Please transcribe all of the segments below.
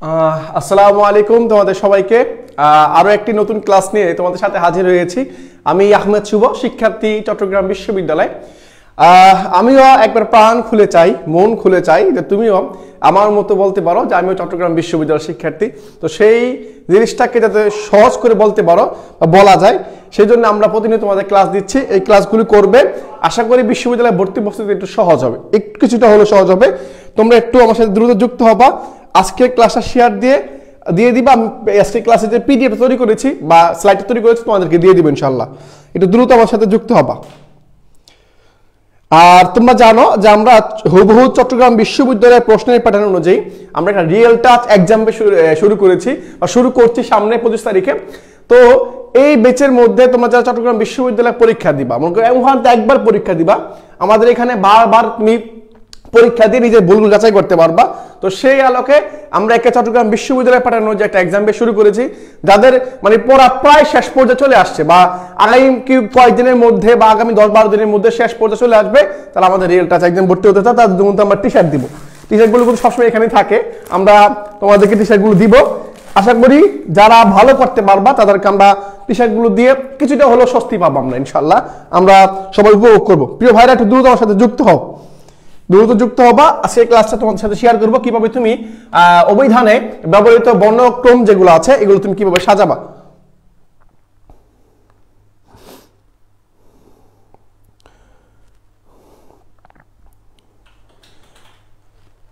আসসালামু আলাইকুম তোমাদের সবাইকে আরো একটি নতুন ক্লাস নিয়ে তোমাদের সাথে হাজির হয়েছি। আমি আহমেদ শুভ, শিক্ষার্থী, চট্টগ্রাম বিশ্ববিদ্যালয়। আমিও একবার প্রাণ খুলে চাই, মন খুলে চাই যে তুমিও আমার মতো বলতে পারো যে আমিও চট্টগ্রাম বিশ্ববিদ্যালয়ের শিক্ষার্থী। তো সেই জিনিসটাকে যাতে সহজ করে বলতে পারো বা বলা যায়, সেই জন্য আমরা প্রতিনিয়ত তোমাদের ক্লাস দিচ্ছি। এই ক্লাসগুলি করবে, আশা করি বিশ্ববিদ্যালয়ে ভর্তি প্রস্তুতি একটু সহজ হবে, একটু কিছুটা হলেও সহজ হবে। তোমরা একটু আমার সাথে দ্রুত যুক্ত হবা, আজকের ক্লাসটা শেয়ার দিয়ে দিবা। আমি আজকে ক্লাসে যে পিডিএফ তৈরি করেছি বা স্লাইড তৈরি করেছি তোমাদেরকে দিয়ে দিব ইনশাল্লাহ। একটু দ্রুত আমার সাথে যুক্ত হবা। আর তোমরা জানো যে আমরা হুবহু চট্টগ্রাম বিশ্ববিদ্যালয়ের প্রশ্নের প্যাটার্ন অনুযায়ী আমরা একটা রিয়েল টাচ এক্সাম শুরু করেছি বা শুরু করছি সামনে 25 তারিখে। তো এই ব্যাচের মধ্যে তোমরা যারা চট্টগ্রাম বিশ্ববিদ্যালয়ে পরীক্ষা দিবা, মনে করো একবার পরীক্ষা দিবা, আমাদের এখানে বারবার তুমি পরীক্ষা দিয়ে নিজের ভুলগুলো যাচাই করতে পারবা। তো সেই আলোকে আমরা একে চট্টগ্রাম বিশ্ববিদ্যালয়ে পাঠানোর যে একটা এক্সাম শুরু করেছি, যাদের মানে পড়া প্রায় শেষ পর্যায়ে চলে আসছে বা আগামী কয়েকদিনের মধ্যে বা আগামী 10-12 দিনের মধ্যে শেষ পর্যায়ে চলে আসবে, তাহলে আমাদের রিয়েল টাচ এক্সাম ভর্তি হতে চায়, তাদের মধ্যে আমরা টি শার্ট দিব। টি শার্টগুলো কিন্তু সবসময় এখানেই থাকে, আমরা তোমাদেরকে টি শার্টগুলো দিব। আশা করি যারা ভালো করতে পারবা তাদেরকে আমরা টি শার্টগুলো দিয়ে কিছুটা হলেও স্বস্তি পাবো আমরা ইনশাল্লাহ। আমরা সবাই উপভোগ করবো। প্রিয় ভাইরা, একটু দ্রুত আমার সাথে যুক্ত হও, দ্রুত যুক্ত হবা। সেই ক্লাসটা তোমাদের সাথে শেয়ার করবো কিভাবে তুমি অভিধানে ব্যবহৃত বর্ণক্রম যেগুলো আছে এগুলো তুমি কিভাবে সাজাবা।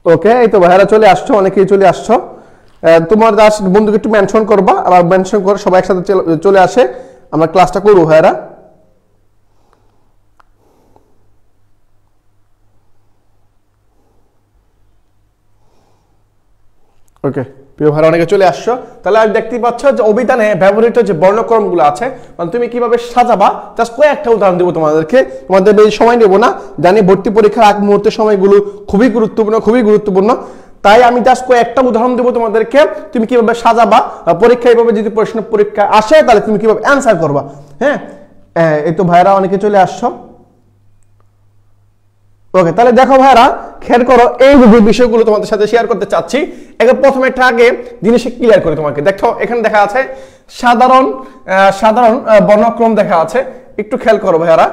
ওকে, এই তো ভাইয়ারা চলে আসছো, অনেকেই চলে আসছো। তোমার বন্ধুকে একটু মেনশন করবা, আবার মেনশন করে সবাই একসাথে চলে আসে, আমরা ক্লাসটা করবো ভাইয়ারা। ওকে, প্রিয় ভাইরা, অনেকে চলে আসছো। তাহলে আর দেখতেই পাচ্ছ যে অভিধানে ব্যবহৃত যে বর্ণক্রমগুলো আছে, মানে তুমি কিভাবে সাজাবা, জাস্ট কয়েকটা উদাহরণ দেবো তোমাদেরকে। তোমাদের বেশি সময় নেবো না, জানি ভর্তি পরীক্ষার আগ মুহূর্তের সময়গুলো খুবই গুরুত্বপূর্ণ। তাই আমি জাস্ট কয়েকটা উদাহরণ দেবো তোমাদেরকে, তুমি কিভাবে সাজাবা পরীক্ষা, এইভাবে যদি পরীক্ষা আসে তাহলে তুমি কিভাবে অ্যান্সার করবা। হ্যাঁ, এই তো ভাইরা অনেকে চলে আসছো। ওকে, তাহলে দেখো ভাইরা, খেয়াল করো, এই বিষয়গুলো তোমাদের সাথে শেয়ার করতে চাচ্ছি। এবার প্রথমে একটা আগে জিনিস ক্লিয়ার করে তোমাকে দেখো, এখানে দেখা আছে সাধারণ বর্ণক্রম দেখা আছে। একটু খেয়াল করো ভাইয়ারা,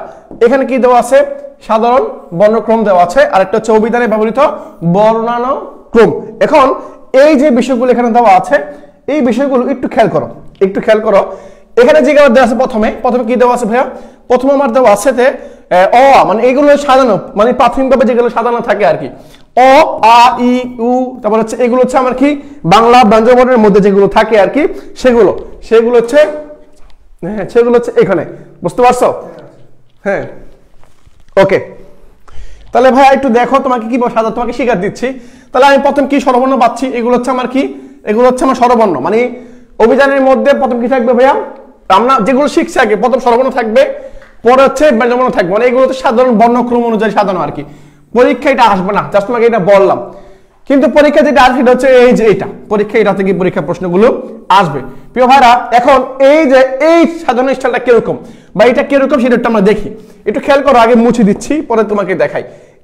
এখানে কি দেওয়া আছে? সাধারণ বর্ণক্রম দেওয়া আছে, আর একটা হচ্ছে অভিধানে ব্যবহৃত বর্ণানুক্রম। এখন এই যে বিষয়গুলো এখানে দেওয়া আছে, এই বিষয়গুলো একটু খেয়াল করো। এখানে যে দেওয়া আছে প্রথমে কি দেওয়া আছে ভাইয়া? প্রথমে আমার দেওয়া আছে মানে এগুলো সাজানো, মানে প্রাথমিকভাবে যেগুলো সাজানো থাকে আর কি, অ, আ, ই, উ, তারপর হচ্ছে এগুলো হচ্ছে আমার কি বাংলা ব্যঞ্জনবর্ণের মধ্যে যেগুলো থাকে আর কি, সেগুলো হচ্ছে এখানে। বুঝতে পারছো? হ্যাঁ, ওকে। তাহলে ভাই একটু দেখো তোমাকে কি সাজা, তোমাকে শিখাতে দিচ্ছি। তাহলে আমি প্রথম কি স্বরবর্ণ পাচ্ছি, এগুলো হচ্ছে আমার কি, এগুলো হচ্ছে আমার স্বরবর্ণ। মানে অভিধানের মধ্যে প্রথম কি থাকবে ভাইয়া? আমরা যেগুলো শিখছি আগে, প্রথম স্বরবর্ণ থাকবে, পরে হচ্ছে ব্যঞ্জনবর্ণ থাকবে। মানে এগুলো হচ্ছে সাধারণ বর্ণক্রম অনুযায়ী সাজানো আর কি। পরীক্ষা এটা আসবে না, জাস্ট তোমাকে এটা বললাম। কিন্তু পরীক্ষা যেটা আসবে এটা হচ্ছে এই যে এটা পরীক্ষা, এটা থেকে পরীক্ষা প্রশ্নগুলো আসবে। প্রিয় ভাইরা, এখন এই যে এই সাজানো স্টাইলটা কিরকম বা এটা কিরকম সেটা আমরা দেখি। একটু খেয়াল করো, আগে মুছে দিচ্ছি পরে তোমাকে দেখাই।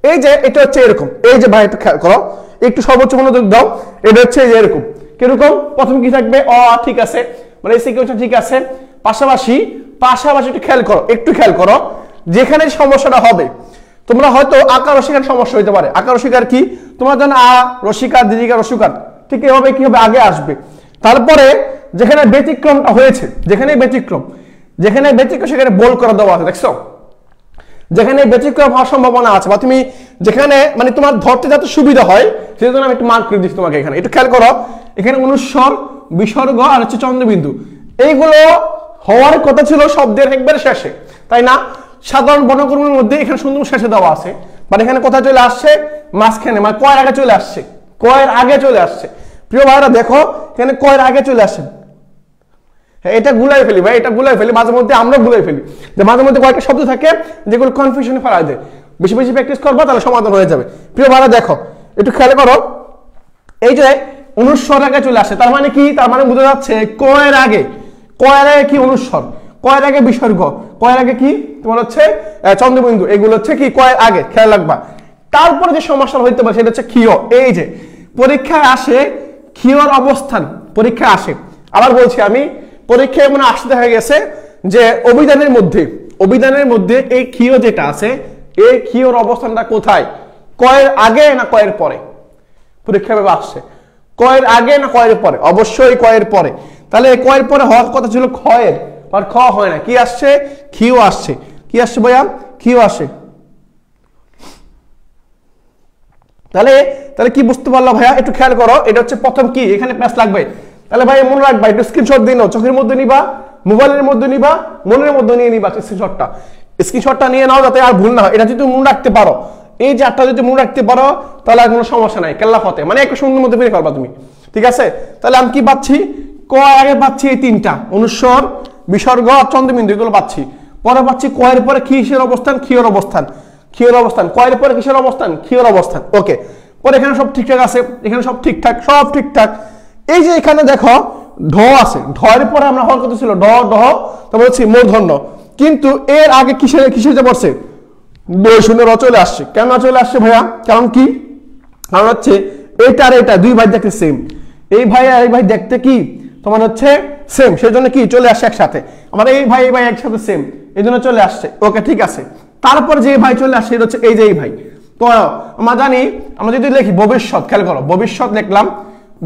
এই যে এটা হচ্ছে এরকম, এই যে ভাই একটু খেয়াল করো, একটু সর্বোচ্চ মনোযোগ দাও। এটা হচ্ছে এই যে এরকম, কিরকম? প্রথম কি থাকবে? অ, ঠিক আছে, মানে এই সিকোয়েন্সটা ঠিক আছে। পাশাপাশি একটু খেয়াল করো, যেখানে সমস্যাটা হবে, তোমরা হয়তো আকার রসিকার সমস্যা হইতে পারে। আকার রসিকার কি? তোমরা জানো আ রসিকার, দীর্ঘিকার, রসিকার, ঠিক এভাবে কি হবে? আগে আসবে। তারপরে যেখানে ব্যতিক্রমটা হয়েছে, যেখানে ব্যতিক্রম সেখানে বোল্ড করে দেওয়া আছে, দেখছো? যেখানে ব্যতিক্রম হওয়ার সম্ভাবনা আছে বা তুমি যেখানে মানে তোমার ধরতে যাতে সুবিধা হয়, সেজন্য আমি একটু মার্ক করে দিচ্ছি তোমাকে এখানে। একটু খেয়াল করো, এখানে অনুস্বর, বিসর্গ আর হচ্ছে চন্দ্রবিন্দু, এইগুলো হওয়ার কথা ছিল শব্দের একবারে শেষে, তাই না? সাধারণ বর্ণক্রমের মধ্যে এখানে সুন্দর শেষে দেওয়া আছে, মানে এখানে কোথায় চলে আসছে? মাঝখানে, মানে কয়ের আগে চলে আসছে। প্রিয় ভাইরা দেখো, এখানে কয়ের আগে চলে আসছে। এটা গুলাই ফেলি ভাই, মাঝে মধ্যে আমরা গুলাই ফেলি, যে মাঝে মধ্যে কয়েকটা শব্দ থাকে যেগুলো কনফিউশনে ফেলা যায়। বেশি প্র্যাকটিস করবা তাহলে সমাধান হয়ে যাবে। প্রিয় ভাইরা দেখো, একটু খেয়াল করো, এই যে অনুস্বর আগে চলে আসছে, তার মানে কি? তার মানে বোঝা যাচ্ছে কয়ের আগে কি? অনুস্বর। কয়ের আগে বিসর্গ, কয়ের আগে কি তোমার হচ্ছে চন্দ্রবিন্দু, এগুলো হচ্ছে কি কয়ের আগে, খেয়াল রাখবা। তারপরে যে সমস্যা হইতে পারে সেটা হচ্ছে ক্ষীয়। এই যে পরীক্ষায় আসে ক্ষীয়র অবস্থান পরীক্ষা আসে। আবার বলছি আমি, পরীক্ষায় মনে আসতে দেখা গেছে যে অভিধানের মধ্যে এই ক্ষীয় যেটা আছে, এই ক্ষীয়র অবস্থানটা কোথায়, কয়ের আগে না কয়ের পরে? পরীক্ষা ভাবে আসছে কয়ের আগে না কয়ের পরে? অবশ্যই কয়ের পরে। তাহলে কয়ের পরে হওয়ার কথা ছিল ক্ষয়ের, আর খ হয় না, কি আসছে? ক্ষীয় আসছে। কি আসছে ভাইয়া? ক্ষীয় আসে। তাহলে তাহলে কি বুঝতে পারলো ভাইয়া? একটু খেয়াল করো, এটা হচ্ছে প্রথম কি, এখানে প্যাচ লাগবে। তাহলে ভাই মনে রাখবা, একটু স্ক্রিনশট দিয়ে নাও, চোখের মধ্যে নিবা, মোবাইলের মধ্যে নিবা, মনের মধ্যে নিয়ে নিবা স্ক্রিনশটটা নিয়ে নাও, যাতে আর ভুল না হয়। এটা যদি মনে রাখতে পারো, এই যে আটটা যদি মনে রাখতে পারো, তাহলে আর কোনো সমস্যা নাই, কেল্লা ফতে, মানে একটু সুন্দর মধ্যে বের করবা তুমি। ঠিক আছে? তাহলে আমি কি পাচ্ছি? ক আগে পাচ্ছি এই তিনটা, অনুস্বর, বিসর্গ আর চন্দ্রবিন্দু, এগুলো পাচ্ছি। পরে পাচ্ছি কয়ের পরে কিসের অবস্থান? ক্ষীয়র অবস্থান। ক্ষীয়র অবস্থান। কয়ের পরে কিসের অবস্থান? ক্ষীয়র অবস্থান। ওকে, পরে এখানে সব ঠিকঠাক আছে, এখানে সব ঠিকঠাক, সব ঠিকঠাক। এই যে এখানে দেখো ঢ আছে, ঢয়ের পরে আমরা হল কত ছিল? ঢ, তারপর হচ্ছে মূর্ধন্য। কিন্তু এর আগে কিসের যে পড়ছে? বই শূন্য র চলে আসছে। কেন চলে আসছে ভাইয়া? কারণ কি? কারণ হচ্ছে এটা আর এটা দুই ভাই দেখতে সেম। এই ভাই আর এই ভাই দেখতে কি তোমার হচ্ছে সেম, সেজন্য কি চলে আসছে একসাথে। আমার এই ভাই একসাথে সেম, এই জন্য চলে আসছে। ওকে, ঠিক আছে। তারপর যে ভাই চলে আসছে এটা হচ্ছে এই যে এই ভাই। তো আমরা জানি, আমরা যদি লিখি ভবিষ্যৎ, খেয়াল করো, ভবিষ্যৎ লিখলাম,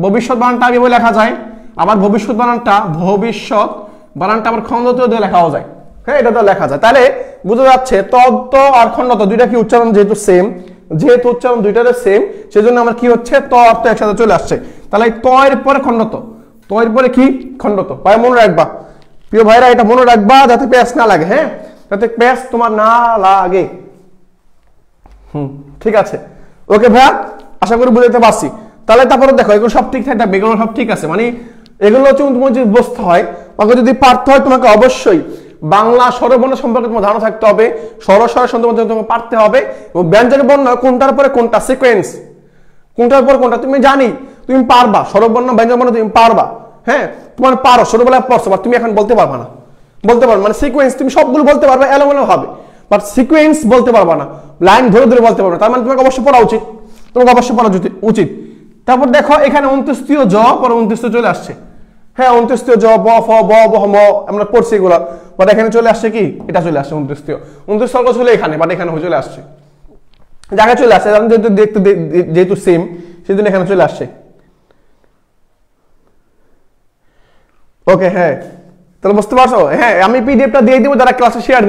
ভবিষ্যৎ বানানটা আগে বই লেখা যায়, আবার ভবিষ্যৎ বানানটা আবার খণ্ডত দিয়ে লেখাও যায়। হ্যাঁ, এটা তো লেখা যায়। তাহলে বুঝা যাচ্ছে তত্ত্ব আর খণ্ডত দুইটা কি উচ্চারণ যেহেতু সেম, যেহেতু উচ্চারণ দুইটারে সেম, সেজন্য আমার কি হচ্ছে? ত অর্থ একসাথে চলে আসছে। তাহলে ত এর পরে খণ্ডত, ত এর পরে কি? খণ্ডত। ভাই মনে রাখবা, প্রিয় ভাইরা, এটা মনে রাখবা যাতে প্যাচ না লাগে। হ্যাঁ, যাতে প্যাচ তোমার না লাগে। ঠিক আছে। ওকে ভাইয়া, আশা করি বুঝতে পারছি। তাহলে তারপরে দেখো, এগুলো সব ঠিক থাকবে, এগুলো সব ঠিক আছে, মানে এগুলো হচ্ছে তোমার যদি বুঝতে হয়, তোমাকে যদি পারতে হয়, তোমাকে অবশ্যই বাংলা স্বরবর্ণ সম্পর্কে তোমার ধারণা থাকতে হবে, স্বর সম্বন্ধে তোমাকে পারতে হবে, এবং ব্যঞ্জন বর্ণ কোনটার পরে কোনটা, সিকোয়েন্স কোনটার পর কোনটা তুমি জানি, তুমি পারবা। স্বরবর্ণ ব্যঞ্জন বর্ণ তুমি পারবা। হ্যাঁ, তোমার পারো, ছোটবেলায় পড়ছো, বাট তুমি এখন বলতে পারবা না। বলতে পারবে মানে সিকোয়েন্স তুমি সবগুলো বলতে পারবে, এলোমেলো হবে, বাট সিকোয়েন্স বলতে পারবা না, লাইন ধরে ধরে বলতে পারবে। তার মানে তোমাকে অবশ্যই পড়া উচিত, তোমাকে অবশ্যই পড়া উচিত। তারপর দেখো এখানে 29 জ, পরে 29 চলে আসছে। হ্যাঁ, 29 জ, ব, ফ, ব, ব, ম, আমরা পড়ছি এগুলো, বাট এখানে চলে আসছে কি? এটা চলে আসছে 29 স্বর্গ ছিল এখানে, বাট এখানে চলে আসছে, জায়গায় চলে আসছে, যেহেতু সেম, সেজন্য এখানে চলে আসছে। ওকে, হ্যাঁ, তাহলে বুঝতে পারছো? হ্যাঁ, আমি পিডিএফটা দিয়ে দিব, যারা ক্লাসে শেয়ার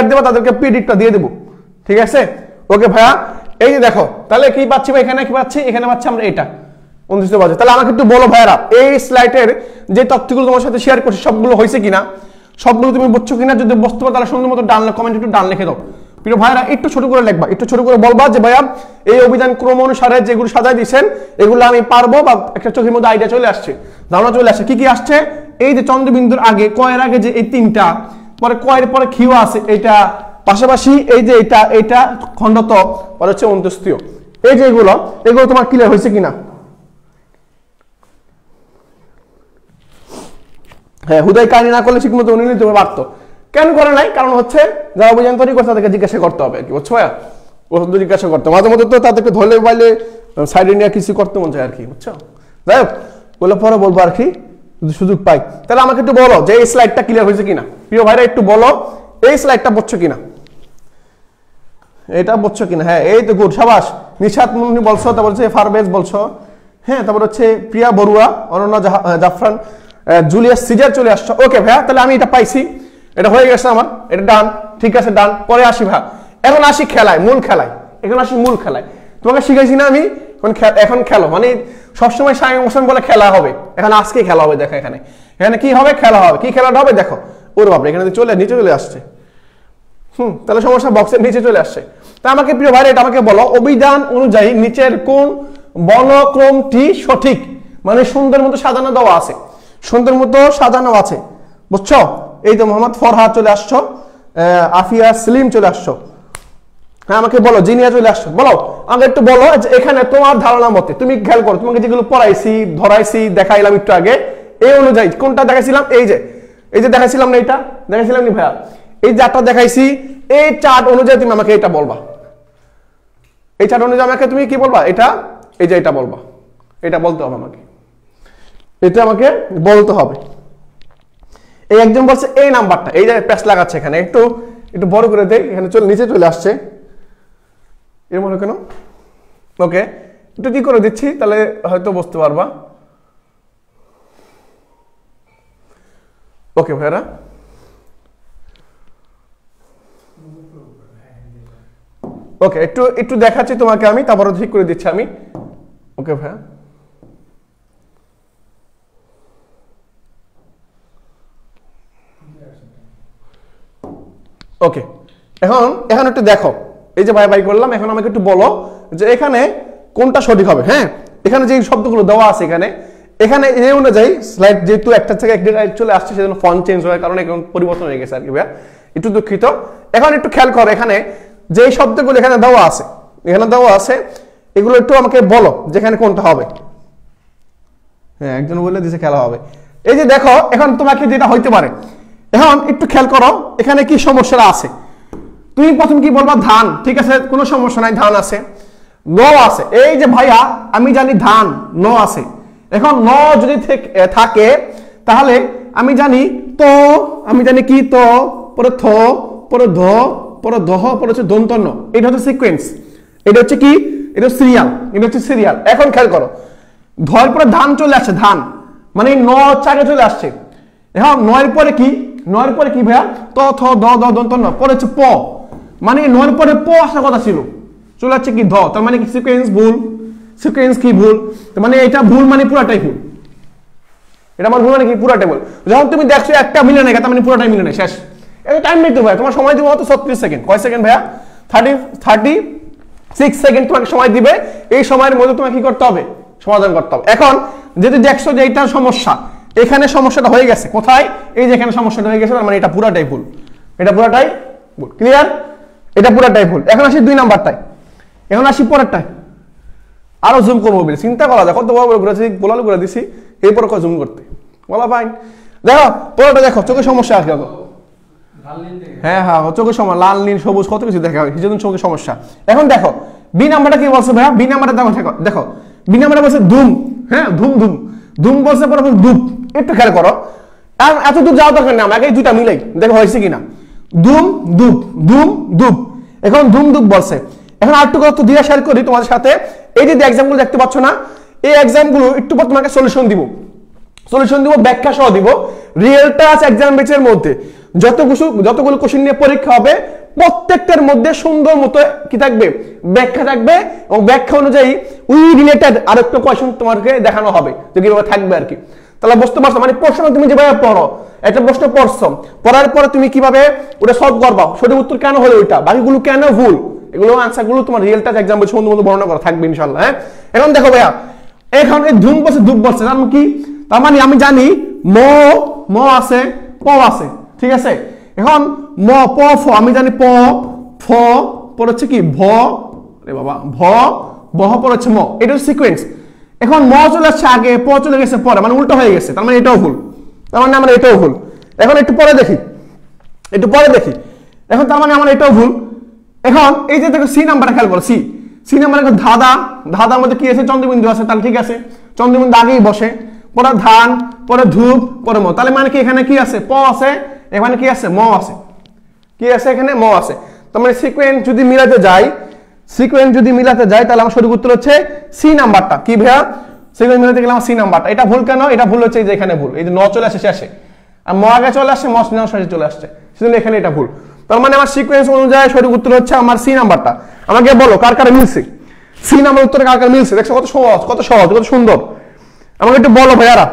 দিবা, তাদেরকে পিডিএফটা দিয়ে দেবো। ঠিক আছে? ওকে ভাইয়া, এই যে দেখো, তাহলে কি পাচ্ছি ভাই? এখানে কি পাচ্ছি? এখানে পাচ্ছি আমরা এটা 29 পাচ্ছি। তাহলে আমাকে একটু বলো ভাইয়ারা, এই স্লাইডের যে তথ্যগুলো তোমার সাথে শেয়ার করছি সবগুলো হয়েছে কিনা, সবগুলো তুমি বুঝছো কিনা? যদি বুঝতে পারো তাহলে সুন্দর মতো ডান কমেন্ট একটু ডান লিখে দাও। প্রিয় ভাইরা, একটু ছোট করে লিখবা, একটু ছোট করে বলবা যে ভাইয়া এই অভিধান ক্রম অনুসারে যেগুলো সাজাই দিয়েছেন এগুলো আমি পারবো, বা একটা চোখের মধ্যে আইডিয়া চলে আসছে, ধারণা চলে আসছে। কি কি আসছে? এই যে চন্দ্রবিন্দুর আগে, কয়ের আগে যে এই তিনটা, পরে কয়ের পরে ক্ষীয় আছে এটা, পাশাপাশি এই যে এটা খণ্ডত, পরে হচ্ছে 29। এই যে এগুলো তোমার ক্লিয়ার হয়েছে কিনা? হ্যাঁ, হুদাই কাহিনী না করলে ঠিক মতো উনি নিতে পারতো। কেন করে নাই? কারণ হচ্ছে যারা অভিযান তৈরি করছে তাদেরকে জিজ্ঞাসা করতে হবে, কি বুঝছো ভাইয়া? ওষুধ জিজ্ঞাসা করতে মাঝে মধ্যে, তো তাদেরকে ধরলে বাইলে সাইডে নিয়ে কিছু করতে মন চায় আর কি, বুঝছো? যাই হোক, বলে পরে বলবো আর কি, যদি সুযোগ পাই। তাহলে আমাকে একটু বলো যে এই স্লাইডটা ক্লিয়ার হয়েছে কিনা। প্রিয় ভাইরা, একটু বলো এই স্লাইডটা বুঝছো কিনা, এটা বুঝছো কিনা? হ্যাঁ, এই তো গুড, সাবাস। নিশাত মুন্নি বলছো, তারপর হচ্ছে ফারবেজ বলছো, হ্যাঁ, তারপর হচ্ছে প্রিয়া বড়ুয়া, অনন্যা জাফরান, জুলিয়াস সিজার চলে আসছো। ওকে ভাইয়া, তাহলে আমি এটা পাইছি, এটা হয়ে গেছে আমার, এটা ডান। ঠিক আছে, ডান। পরে আসি ভাইয়া, এখন আসি খেলায়, মূল খেলায়। এখন আসি মূল খেলায়। তোমাকে শিখাইছি না আমি, এখন খেলো, মানে সবসময় সাইম হোসেন বলে খেলা হবে, এখন আজকে খেলা হবে। দেখো এখানে কি হবে? খেলা হবে। কি খেলাটা হবে দেখো? ওর বাপরে, এখানে নিচে চলে আসছে। তাহলে সমস্যা, বক্সের নিচে চলে আসছে। তা আমাকে প্রিয় ভাই, এটা আমাকে বলো, অভিধান অনুযায়ী নিচের কোন বর্ণক্রমটি সঠিক? মানে সুন্দর মতো সাজানো দেওয়া আছে, সুন্দর মতো সাজানো আছে, বুঝছো? এই তো মোহাম্মদ ফরহাদ চলে আসছো, আফিয়া সলিম চলে আসছো। হ্যাঁ, আমাকে বলো, জিনিয়া চলে আসছো। বলো আমাকে একটু বলো যে এখানে তোমার ধারণা মতে, তুমি খেয়াল করো, তোমাকে যেগুলো পড়াইছি, ধরাইছি, দেখাইলাম একটু আগে, এই অনুযায়ী কোনটা দেখাইছিলাম? এই যে দেখাইছিলাম না, এটা দেখাইছিলাম নি ভাইয়া? এই চারটা দেখাইছি, এই চার্ট অনুযায়ী তুমি আমাকে এটা বলবা। এই চার্ট অনুযায়ী আমাকে তুমি কি বলবা? এটা, এই যে এটা বলবা। এটা বলতে হবে আমাকে, এটা আমাকে বলতে হবে। এই একজন বলছে এই নাম্বারটা, এই যে প্যাচ লাগাচ্ছে এখানে, একটু একটু বড় করে দেই, এখানে নিচে চলে আসছে এর মনে কেন। ওকে, একটু কি করে দিচ্ছি তাহলে হয়তো বুঝতে পারবা। ওকে ভাইরা, ওকে একটু একটু দেখাচ্ছি তোমাকে আমি, তারপরে ঠিক করে দিচ্ছি আমি। ওকে ভাইয়া, ওকে এখন এখন একটু দেখো, এই যে বাই বাই করলাম, এখন আমাকে একটু বলো যে এখানে কোনটা সঠিক হবে। হ্যাঁ, এখানে যে শব্দগুলো দেওয়া আছে এখানে, এখানে এই অনুযায়ী স্লাইড যেহেতু একটা থেকে একটা চলে আসছে, সেজন্য ফন্ট চেঞ্জ হওয়ার কারণে এখন পরিবর্তন হয়ে গেছে আর কি ভাইয়া, একটু দুঃখিত। এখন একটু খেয়াল করো, এখানে যে শব্দগুলো এখানে দেওয়া আছে, এখানে দেওয়া আছে, এগুলো একটু আমাকে বলো যেখানে কোনটা হবে। হ্যাঁ, একজন বলে দিছে খেলা হবে। এই যে দেখো, এখন তোমাকে যেটা হইতে পারে, এখন একটু খেয়াল করো এখানে কি সমস্যাটা আছে। তুমি প্রথম কি বলবা? ধান, ঠিক আছে, কোনো সমস্যা নাই, ধান আছে। ন আছে, এই যে ভাইয়া আমি জানি ধান, ন আছে। এখন ন যদি থাকে তাহলে আমি জানি তো, আমি জানি কি তো, পরে থ, পরে ধ, পরে দহ, পরে হচ্ছে দন্তন্য। এটা হচ্ছে সিকোয়েন্স, এটা হচ্ছে কি, এটা সিরিয়াল, এটা হচ্ছে সিরিয়াল। এখন খেয়াল করো, ধর পরে ধান চলে আসছে, ধান মানে ন চারে চলে আসছে। এখন নয়ের পরে কি, নয়ের পরে কি ভাইয়া? ত, থ, দ, দ, দন্তন্য, পরে হচ্ছে প, মানে নয়ের পরে প আসার কথা ছিল, চলে আসছে কি ধ, তার মানে কি সিকোয়েন্স ভুল। সিকোয়েন্স কি ভুল, মানে এটা ভুল, মানে পুরাটাই ভুল। এটা আমার ভুল মানে কি, পুরাটাই ভুল। যখন তুমি দেখছো একটা মিলে নেই, তার মানে পুরাটাই মিলে নেই, শেষ। এটা টাইম নিতে ভাই, তোমার সময় দিব হয়তো 36 সেকেন্ড। কয় সেকেন্ড ভাইয়া? 36 সেকেন্ড তোমাকে সময় দিবে। এই সময়ের মধ্যে তোমাকে কি করতে হবে? সমাধান করতে হবে। এখন যদি দেখছো যে এটা সমস্যা, এখানে সমস্যাটা হয়ে গেছে কোথায়, এই যে এখানে সমস্যাটা হয়ে গেছে, মানে এটা পুরাটাই ভুল, এটা পুরাটাই ভুল। ক্লিয়ার? এটা পুরাটাই ভুল। এখন আসি 2 নাম্বারটায়, এখন আসি পরেরটায়। আরো জুম করবো বলে চিন্তা করা যায়, কত বড় বড় করেছি, গোলালো করে দিছি, এরপর কয় জুম করতে বলা ফাইন। দেখো পরেরটা, দেখো চোখের সমস্যা আছে, হ্যাঁ হ্যাঁ চোখের সমস্যা, লাল নীল সবুজ কত কিছু দেখা হয়, সেজন্য চোখের সমস্যা। এখন দেখো বি নাম্বারটা কি বলছে ভাইয়া? বি নাম্বারটা দেখো, দেখো বি নাম্বারটা বলছে ধুম। হ্যাঁ, ধুম ধুম, ধুম বলছে, পরে ধূপ। একটু খেয়াল করো, আর এত দূর যাওয়া দরকার নেই, আমাকে এই দুইটা মিলাই দেখো হয়েছে কিনা। ধুম ধূপ, ধুম ধূপ, এখন ধুম ধূপ বলছে। এখন আর একটু কথা দিয়ে শেয়ার করি তোমাদের সাথে। এই যে এক্সাম্পল দেখতে পাচ্ছ না, এই এক্সাম্পলগুলো একটু পর তোমাকে সলিউশন দিব, সলিউশন দিব, ব্যাখ্যা সহ দিব। রিয়েল টাচ এক্সাম বেচের মধ্যে যতগুলো কোশ্চেন নিয়ে পরীক্ষা হবে, প্রত্যেকটার মধ্যে সুন্দর মতো কি থাকবে? ব্যাখ্যা থাকবে, এবং ব্যাখ্যা অনুযায়ী উই রিলেটেড আরেকটা কোশ্চেন তোমাকে দেখানো হবে, যে কিভাবে থাকবে আর কি। তাহলে বুঝতে পারছো, মানে প্রশ্ন তুমি যেভাবে পড়ো, একটা প্রশ্ন পড়ছো, পড়ার পরে তুমি কিভাবে ওটা সলভ করবা, সঠিক উত্তর কেন হলো ওইটা, বাকিগুলো কেন ভুল, এগুলো আনসার গুলো তোমার রিয়েল টাচ এক্সাম সুন্দর মতো বর্ণনা করা থাকবে ইনশাআল্লাহ। হ্যাঁ, এখন দেখো ভাইয়া, এখন এই ধুম বলছে, ধূপ বলছে, তার মানে কি? তার মানে আমি জানি ম, ম আছে, প আছে, ঠিক আছে। এখন ম, প, ফ, আমি জানি প, ফ, পর হচ্ছে কি ভ, রে বাবা ভ, বহ, পর হচ্ছে ম, এটা হচ্ছে সিকোয়েন্স। এখন ম চলে আসছে আগে, প চলে গেছে পরে, মানে উল্টো হয়ে গেছে, তার মানে এটাও ভুল, তার মানে আমরা এটাও ভুল। এখন একটু পরে দেখি, একটু পরে দেখি, এখন তার মানে আমার এটাও ভুল। এখন এই যে দেখো সি নাম্বারটা খেয়াল করো, সি, সি নাম্বারে ধাঁধা, ধাঁধার মধ্যে কি আছে? চন্দ্রবিন্দু আছে, তাহলে ঠিক আছে, চন্দ্রবিন্দু আগেই বসে, পরে ধান, পরে ধূপ, পরে ম, তাহলে মানে কি এখানে কি আছে? প আছে, এখানে কি আছে? ম আছে, কি আছে এখানে? ম আছে। তার মানে সিকোয়েন্স যদি মিলাতে যাই, সিকোয়েন্স যদি মিলাতে যাই, তাহলে আমার সঠিক উত্তর হচ্ছে সি নাম্বারটা। কি ভাইয়া? সিকোয়েন্স মিলাতে গেলে আমার সি নাম্বারটা। এটা ভুল কেন? এটা ভুল হচ্ছে এই যে এখানে ভুল, এই যে ন চলে আসে শেষে, আর ম আগে চলে আসছে, ম শেষে চলে আসছে, সেজন্য এখানে এটা ভুল। তার মানে আমার সিকোয়েন্স অনুযায়ী সঠিক উত্তর হচ্ছে আমার সি নাম্বারটা। আমাকে বলো কার কার মিলছে, সি নাম্বার উত্তরে কার কার মিলছে? দেখছো কত সহজ, কত সহজ, কত সুন্দর। আমাকে একটু বলো ভাইয়ারা।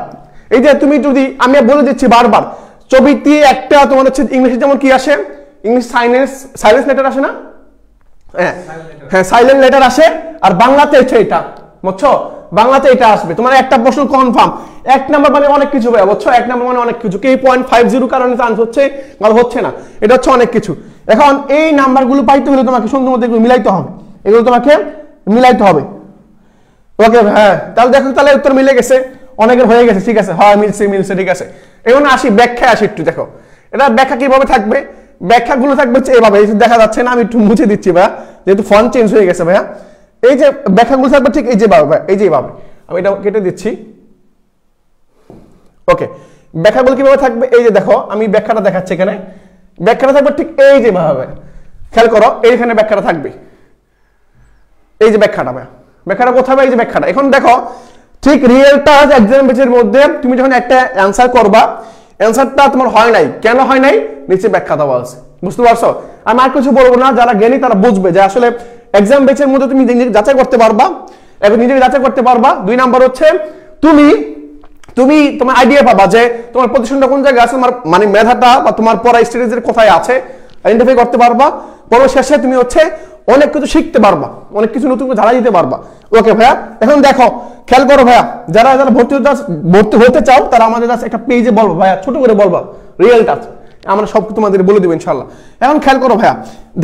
এই যে তুমি যদি, আমি বলে দিচ্ছি বারবার, ছবিতে একটা তোমার হচ্ছে ইংলিশে যেমন কি আসে, ইংলিশ সাইলেন্স লেটার আসে না? হ্যাঁ হ্যাঁ, সাইলেন্ট লেটার আসে, আর বাংলাতে হচ্ছে এটা, বুঝছো? বাংলাতে এটা আসবে। তোমার একটা প্রশ্ন কনফার্ম, 1 নাম্বার মানে অনেক কিছু ভাইয়া, বুঝছো? 1 নাম্বার মানে অনেক কিছু, কি 0.50 কারণে চান্স হচ্ছে, হচ্ছে না, এটা হচ্ছে অনেক কিছু। এখন এই নাম্বারগুলো পাইতে হলে তোমাকে সুন্দর মতো এগুলো মিলাইতে হবে, এগুলো তোমাকে মিলাইতে হবে। ওকে, হ্যাঁ, তাহলে দেখো, তাহলে উত্তর মিলে গেছে, অনেকের হয়ে গেছে, ঠিক আছে, হয় মিলছে, মিলছে, ঠিক আছে। এখন আসি ব্যাখ্যায় আসি একটু, দেখো এটা ব্যাখ্যা কিভাবে থাকবে। ব্যাখ্যাগুলো থাকবে হচ্ছে এভাবে, দেখা যাচ্ছে না, আমি একটু মুছে দিচ্ছি ভাইয়া, যেহেতু ফন্ট চেঞ্জ হয়ে গেছে ভাইয়া। এই যে ব্যাখ্যাগুলো থাকবে ঠিক এই যে ভাবে, এই যে ভাবে। আমি এটা কেটে দিচ্ছি। ওকে, ব্যাখ্যাগুলো কিভাবে থাকবে এই যে দেখো আমি ব্যাখ্যাটা দেখাচ্ছি এখানে। ব্যাখ্যাটা থাকবে ঠিক এই যে ভাবে, খেয়াল করো এইখানে ব্যাখ্যাটা থাকবে, এই যে ব্যাখ্যাটা কোথায় হবে, এই যে ব্যাখ্যাটা। এখন দেখো ঠিক রিয়েল টাচ এক্সাম বেচের মধ্যে তুমি যখন একটা অ্যান্সার করবা, অ্যান্সারটা তোমার হয় নাই, কেন হয় নাই নিচে ব্যাখ্যা দেওয়া আছে, বুঝতে পারছো? আমি আর কিছু বলবো না, যারা জ্ঞানী তারা বুঝবে যে আসলে এক্সাম বেচের মধ্যে তুমি যাচাই করতে পারবা, এখন নিজেকে যাচাই করতে পারবা। 2 নাম্বার হচ্ছে তুমি তোমার আইডিয়া পাবা যে তোমার পজিশনটা কোন জায়গায় আছে, তোমার মানে মেধাটা বা তোমার পড়া স্ট্র্যাটেজির কোথায় আছে আইডেন্টিফাই করতে পারবা। শেষে তুমি হচ্ছে অনেক কিছু শিখতে পারবা, অনেক কিছু নতুন ধারা দিতে পারবা। ওকে ভাইয়া, এখন দেখো খেয়াল করো ভাইয়া, যারা ভর্তি হতে চাও তারা আমাদের কাছে একটা পেজে বলবো ভাইয়া, ছোট করে বলবা রিয়েল টাচ, আমরা সব তোমাদের বলে দেবো ইনশাল্লাহ। এখন খেয়াল করো ভাইয়া,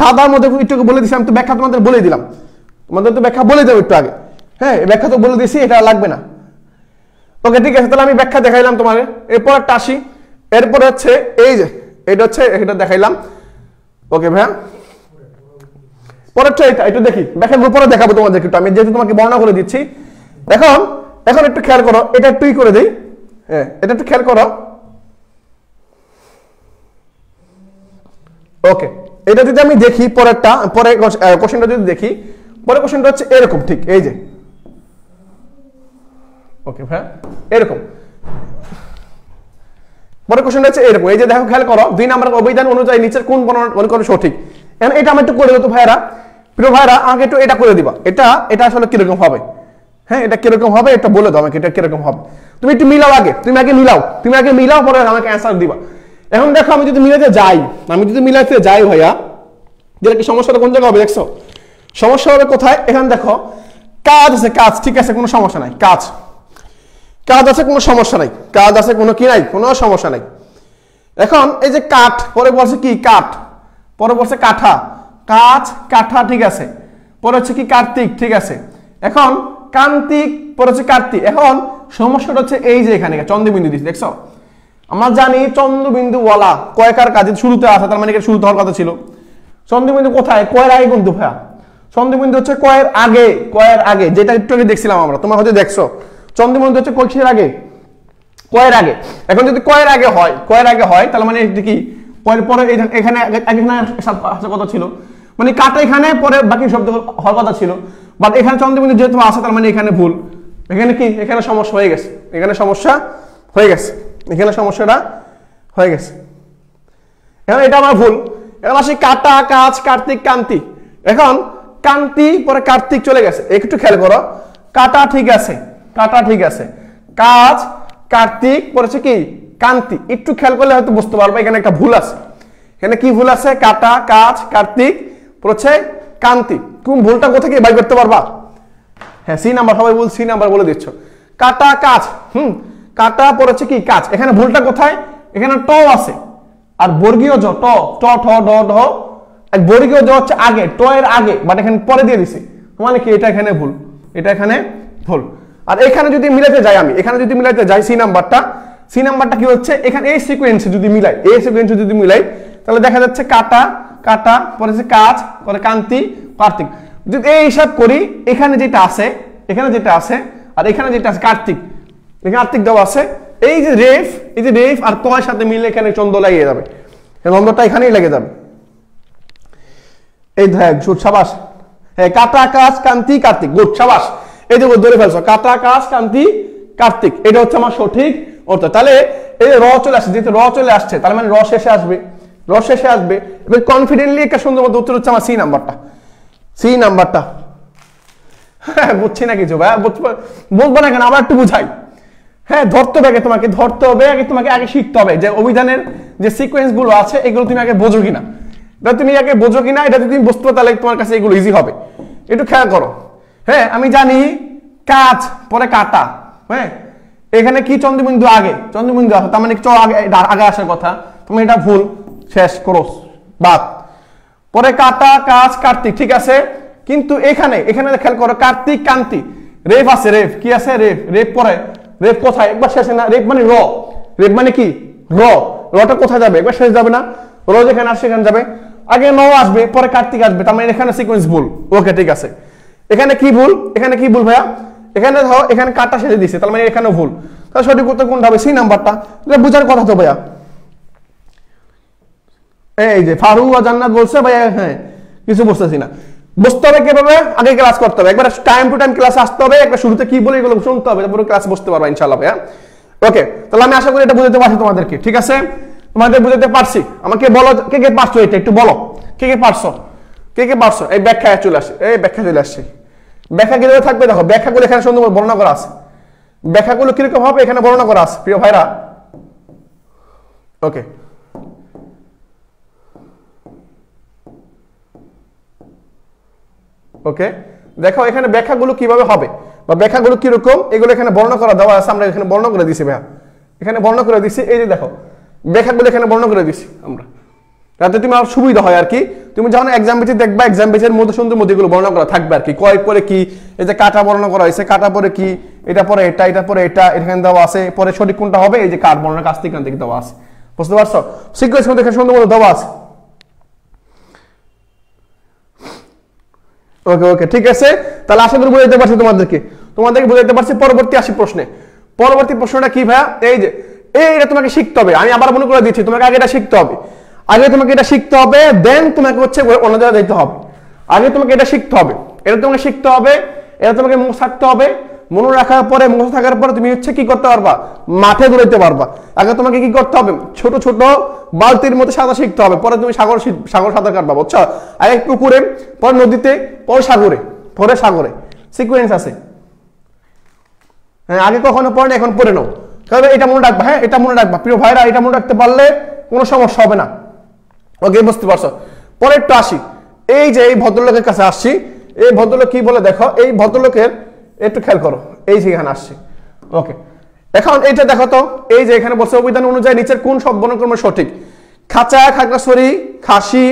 ধাঁধার মধ্যে একটু বলে দিচ্ছি, আমি তো ব্যাখ্যা তোমাদের বলে দিলাম, তোমাদের তো ব্যাখ্যা বলে দেবো একটু আগে। হ্যাঁ, ব্যাখ্যা তো বলে দিয়েছি, এটা লাগবে না। ওকে ঠিক আছে, তাহলে আমি ব্যাখ্যা দেখাইলাম তোমার। এরপর একটা আসি, এরপরে হচ্ছে এই যে এটা দেখাইলাম। ওকে ভাইয়া, পরেরটা এটা দেখি, ব্যাখ্যাগুলো পরে দেখাবো তোমাদেরকে একটু, আমি যেহেতু তোমাকে বর্ণনা করে দিচ্ছি। এখন একটু খেয়াল করো, এটা একটুই করে দিই। হ্যাঁ, এটা একটু খেয়াল করো। ওকে, এটা যদি আমি দেখি পরে কোশ্চেনটা যদি দেখি, পরের কোশ্চেনটা হচ্ছে এরকম, ঠিক এই যে। ওকে ভাই, এরকম পরের কোশ্চেনটা হচ্ছে এরকম, এই যে দেখো খেয়াল করো, 2 নম্বর অভিধান অনুযায়ী নিচের কোন বর্ণনা সঠিক। এখন এটা আমি একটু করে দেবো ভাইরা, প্রিয় ভাইরা, আমাকে একটু এটা করে দিবা। এটা আসলে কিরকম হবে, হ্যাঁ এটা কিরকম হবে এটা বলে দাও আমাকে, এটা কিরকম হবে। তুমি একটু মিলাও আগে, তুমি আগে মিলাও পরে আমাকে অ্যান্সার দিবা। এখন দেখো আমি যদি মিলাতে যাই ভাইয়া, যেটা কি সমস্যাটা কোন জায়গায় হবে দেখছো? সমস্যা হবে কোথায়? এখানে দেখো কাজ আছে, কাজ ঠিক আছে, কোনো সমস্যা নাই, কাজ আছে, কোনো সমস্যা নাই, কাজ আছে, কোনো কি নাই, কোনো সমস্যা নাই। এখন এই যে কাঠ, পরে বলছে কি কাঠ, পরে বলছে কাঠা, কাঠা ঠিক আছে, পরে হচ্ছে কি কার্তিক ঠিক আছে। এখন কান্তিক, পরে হচ্ছে কার্তিক। এখন সমস্যাটা হচ্ছে এই যে এখানে চন্দ্রবিন্দু দিচ্ছে দেখছো, আমরা জানি চন্দ্রবিন্দু ওয়ালা কয়কার কাজে শুরুতে আসে, তার মানে এটা শুরুতে হওয়ার কথা ছিল। চন্দ্রবিন্দু কোথায়? কয়ের আগে কিন্তু ভাইয়া, চন্দ্রবিন্দু হচ্ছে কয়ের আগে, যেটা একটু আগে দেখছিলাম আমরা, তোমরা হয়তো দেখছো। চন্দ্রবিন্দু হচ্ছে কিসের আগে? কয়ের আগে। এখন যদি কয়ের আগে হয় তাহলে মানে এটা কি পরে এখানে আসার কথা ছিল, মানে কাটা এখানে পরে বাকি শব্দ হওয়ার কথা ছিল, বাট এখানে চন্দ্রবিন্দু যেহেতু আসে তার মানে এখানে ভুল। এখানে কি, এখানে সমস্যা হয়ে গেছে, এখানে সমস্যাটা হয়ে গেছে। এখন এটা আমার ভুল। এখন আসি কাটা, কাজ, কার্তিক, কান্তি। এখন কান্তি পরে কার্তিক চলে গেছে, একটু খেয়াল করো, কাটা ঠিক আছে, কাজ, কার্তিক পড়েছে কি কান্তি। একটু খেয়াল করলে হয়তো বুঝতে পারবো এখানে একটা ভুল আছে। এখানে কি ভুল আছে? কাটা, কাজ, কার্তিক পড়েছে কান্তি। কোন ভুলটা কোথা থেকে বাই করতে পারবা? হ্যাঁ, সি নাম্বার, সবাই বল সি নাম্বার বলে দিচ্ছ। কাটা, কাজ, কাটা পড়েছে কি কাজ। এখানে ভুলটা কোথায়? এখানে ট আছে আর বর্গীয় জ, ট ঠ ড ঢ, এক বর্গীয় জ হচ্ছে আগে, ট এর আগে, বাট এখানে পরে দিয়ে দিছি, মানে কি এটা এখানে ভুল, আর এখানে যদি মিলাতে যাই, সি নাম্বারটা কি হচ্ছে? এখানে এই সিকোয়েন্সে যদি মিলাই, তাহলে দেখা যাচ্ছে কাটা, পরে কাজ, পরে কান্তি, কার্তিক। যদি এই হিসাব করি, এখানে যেটা আছে আর এখানে যেটা আছে কার্তিক, কার্তিক দেওয়া আছে। এই যে রেফ আর তয়ের সাথে মিলে এখানে চন্দ্র লাগিয়ে যাবে, চন্দ্রটা এখানেই লেগে যাবে। এই দেখ গুড, সাবাস। হ্যাঁ, কাটা, কাজ, কান্তি, কার্তিক, গুড, সাবাস। এই যে ধরে ফেলছো, কাটা, কাজ, কান্তি, কার্তিক, এটা হচ্ছে আমার সঠিক উত্তর। তাহলে এই যে র চলে আসছে, যেহেতু র চলে আসছে তার মানে র শেষে আসবে, এবার কনফিডেন্টলি একটা সুন্দর মতো উত্তর হচ্ছে আমার সি নাম্বারটা। হ্যাঁ, বুঝছি না কিছু ভাই, বলবো না কেন, আবার একটু বুঝাই। হ্যাঁ, ধরতে হবে তোমাকে আগে শিখতে হবে যে অভিধানের যে সিকোয়েন্স গুলো আছে এগুলো তুমি আগে বোঝো কিনা, এটা যদি তুমি বুঝতে পারো তাহলে তোমার কাছে এগুলো ইজি হবে। একটু খেয়াল করো। হ্যাঁ, আমি জানি কাজ পরে কাটা, হ্যাঁ এখানে কি চন্দ্রবিন্দু আগে, আসে, তার মানে চ আগে আসার কথা, তুমি এটা ভুল, শেষ করো, বাদ। পরে কাটা, কাজ, কার্তিক, ঠিক আছে। কিন্তু এখানে খেয়াল করো, কার্তিক, কান্তি, রেফ আছে, কি আছে? রেফ পরে, রেফ কোথায়? একবার শেষে না, রেফ মানে কি রটা কোথায় যাবে? একবার শেষ যাবে না, র যেখানে আসে সেখানে যাবে, আগে ন আসবে পরে কার্তিক আসবে, তার মানে এখানে সিকোয়েন্স ভুল। ওকে ঠিক আছে, এখানে কি ভুল ভাইয়া? এখানে ধরো এখানে কাটা সেজে দিছে, তার মানে এখানে ভুল। তাহলে সঠিক উত্তর কোনটা হবে? সি নাম্বারটা। এটা বুঝার কথা তো ভাইয়া। এই যে ফারুক আর জান্নাত বলছে ভাইয়া, হ্যাঁ কিছু বুঝতেছি না। বুঝতে হবে কিভাবে? আগে ক্লাস করতে হবে, একবার টাইম টু টাইম ক্লাস আসতে হবে, একবার শুরুতে কি বলে এগুলো শুনতে হবে, তারপরে ক্লাস বুঝতে পারবা ইনশাআল্লাহ ভাইয়া। ওকে, তাহলে আমি আশা করি এটা বুঝাতে পারছি তোমাদেরকে, ঠিক আছে? তোমাদের বুঝাতে পারছি? আমাকে বলো কে কে পারছো, এটা একটু বলো কে কে পারছো, কে কে পারছো? এই ব্যাখ্যায় চলে আসছে, এই ব্যাখ্যা চলে আসছে। ব্যাখ্যা কিভাবে থাকবে দেখো, ব্যাখ্যাগুলো এখানে সুন্দর বর্ণনা করা আছে, ব্যাখ্যাগুলো কিরকম হবে এখানে বর্ণনা করা আছে প্রিয় ভাইরা। ওকে, ওকে দেখো এখানে ব্যাখ্যাগুলো কিভাবে হবে বা ব্যাখ্যাগুলো কিরকম এগুলো এখানে বর্ণনা করা দেওয়া আছে, আমরা এখানে বর্ণনা করে দিছি ভাইয়া, এখানে বর্ণনা করে দিছি। এই যে দেখো ব্যাখ্যাগুলো এখানে বর্ণনা করে দিছি আমরা, যাতে তুমি আর সুবিধা হয় আর কি। তুমি যখন এক্সাম বেচে দেখবা, এক্সাম বেচের মধ্যে সুন্দর মধ্যে এগুলো বর্ণনা করা থাকবে আর কি। কয় পরে কি, এই যে কাটা বর্ণনা করা হয়েছে, কাটা পরে কি, এটা পরে এটা, এটা পরে এটা, এখানে দেওয়া আছে, পরে সঠিক কোনটা হবে এই যে কাট বর্ণনা কাছ থেকে এখান থেকে দেওয়া আছে, বুঝতে পারছো? সিকোয়েন্স মধ্যে এখানে সুন্দর মধ্যে দেওয়া আছে। ওকে ওকে ঠিক আছে, তাহলে আশা করি বুঝাইতে পারছি তোমাদেরকে বুঝাইতে পারছি। পরবর্তী আসি প্রশ্নে। পরবর্তী প্রশ্নটা কি ভাইয়া? এই যে এটা তোমাকে শিখতে হবে, আমি আবার মনে করে দিচ্ছি, তোমাকে আগে এটা শিখতে হবে, আগে তোমাকে এটা শিখতে হবে, দেন তোমাকে হচ্ছে অন্য জায়গায় যেতে হবে। আগে তোমাকে এটা শিখতে হবে, এটা তোমাকে শিখতে হবে, এটা তোমাকে মুখ থাকতে হবে, মনে রাখার পরে, মুখ থাকার পরে তুমি হচ্ছে কি করতে পারবা, মাঠে দৌড়াইতে পারবা। আগে তোমাকে কি করতে হবে, ছোট ছোট বালতির মধ্যে সাঁতার শিখতে হবে, পরে তুমি সাগর সাঁতার কাটবা, বুঝছো? আগে পুকুরে, পরে নদীতে, পরে সাগরে, সিকোয়েন্স আছে। হ্যাঁ, আগে কখনো পড়ে না, এখন পড়ে নাও, তবে এটা মনে রাখবা। হ্যাঁ, এটা মনে রাখবা প্রিয় ভাইরা, এটা মনে রাখতে পারলে কোনো সমস্যা হবে না। ওকে, বুঝতে পারছো? পরে একটু আসি, এই যে এই ভদ্রলোকের কাছে আসছি, এই ভদ্রলোক কি বলে দেখো, এই ভদ্রলোকের একটু খেয়াল করো, এই যে এখানে আসছে। ওকে, এখন এইটা দেখো তো, এই যে এখানে বলছে অভিধান অনুযায়ী নিচের কোন সব বর্ণক্রম সঠিক? খাঁচা, খাগড়াছড়ি, খাসি,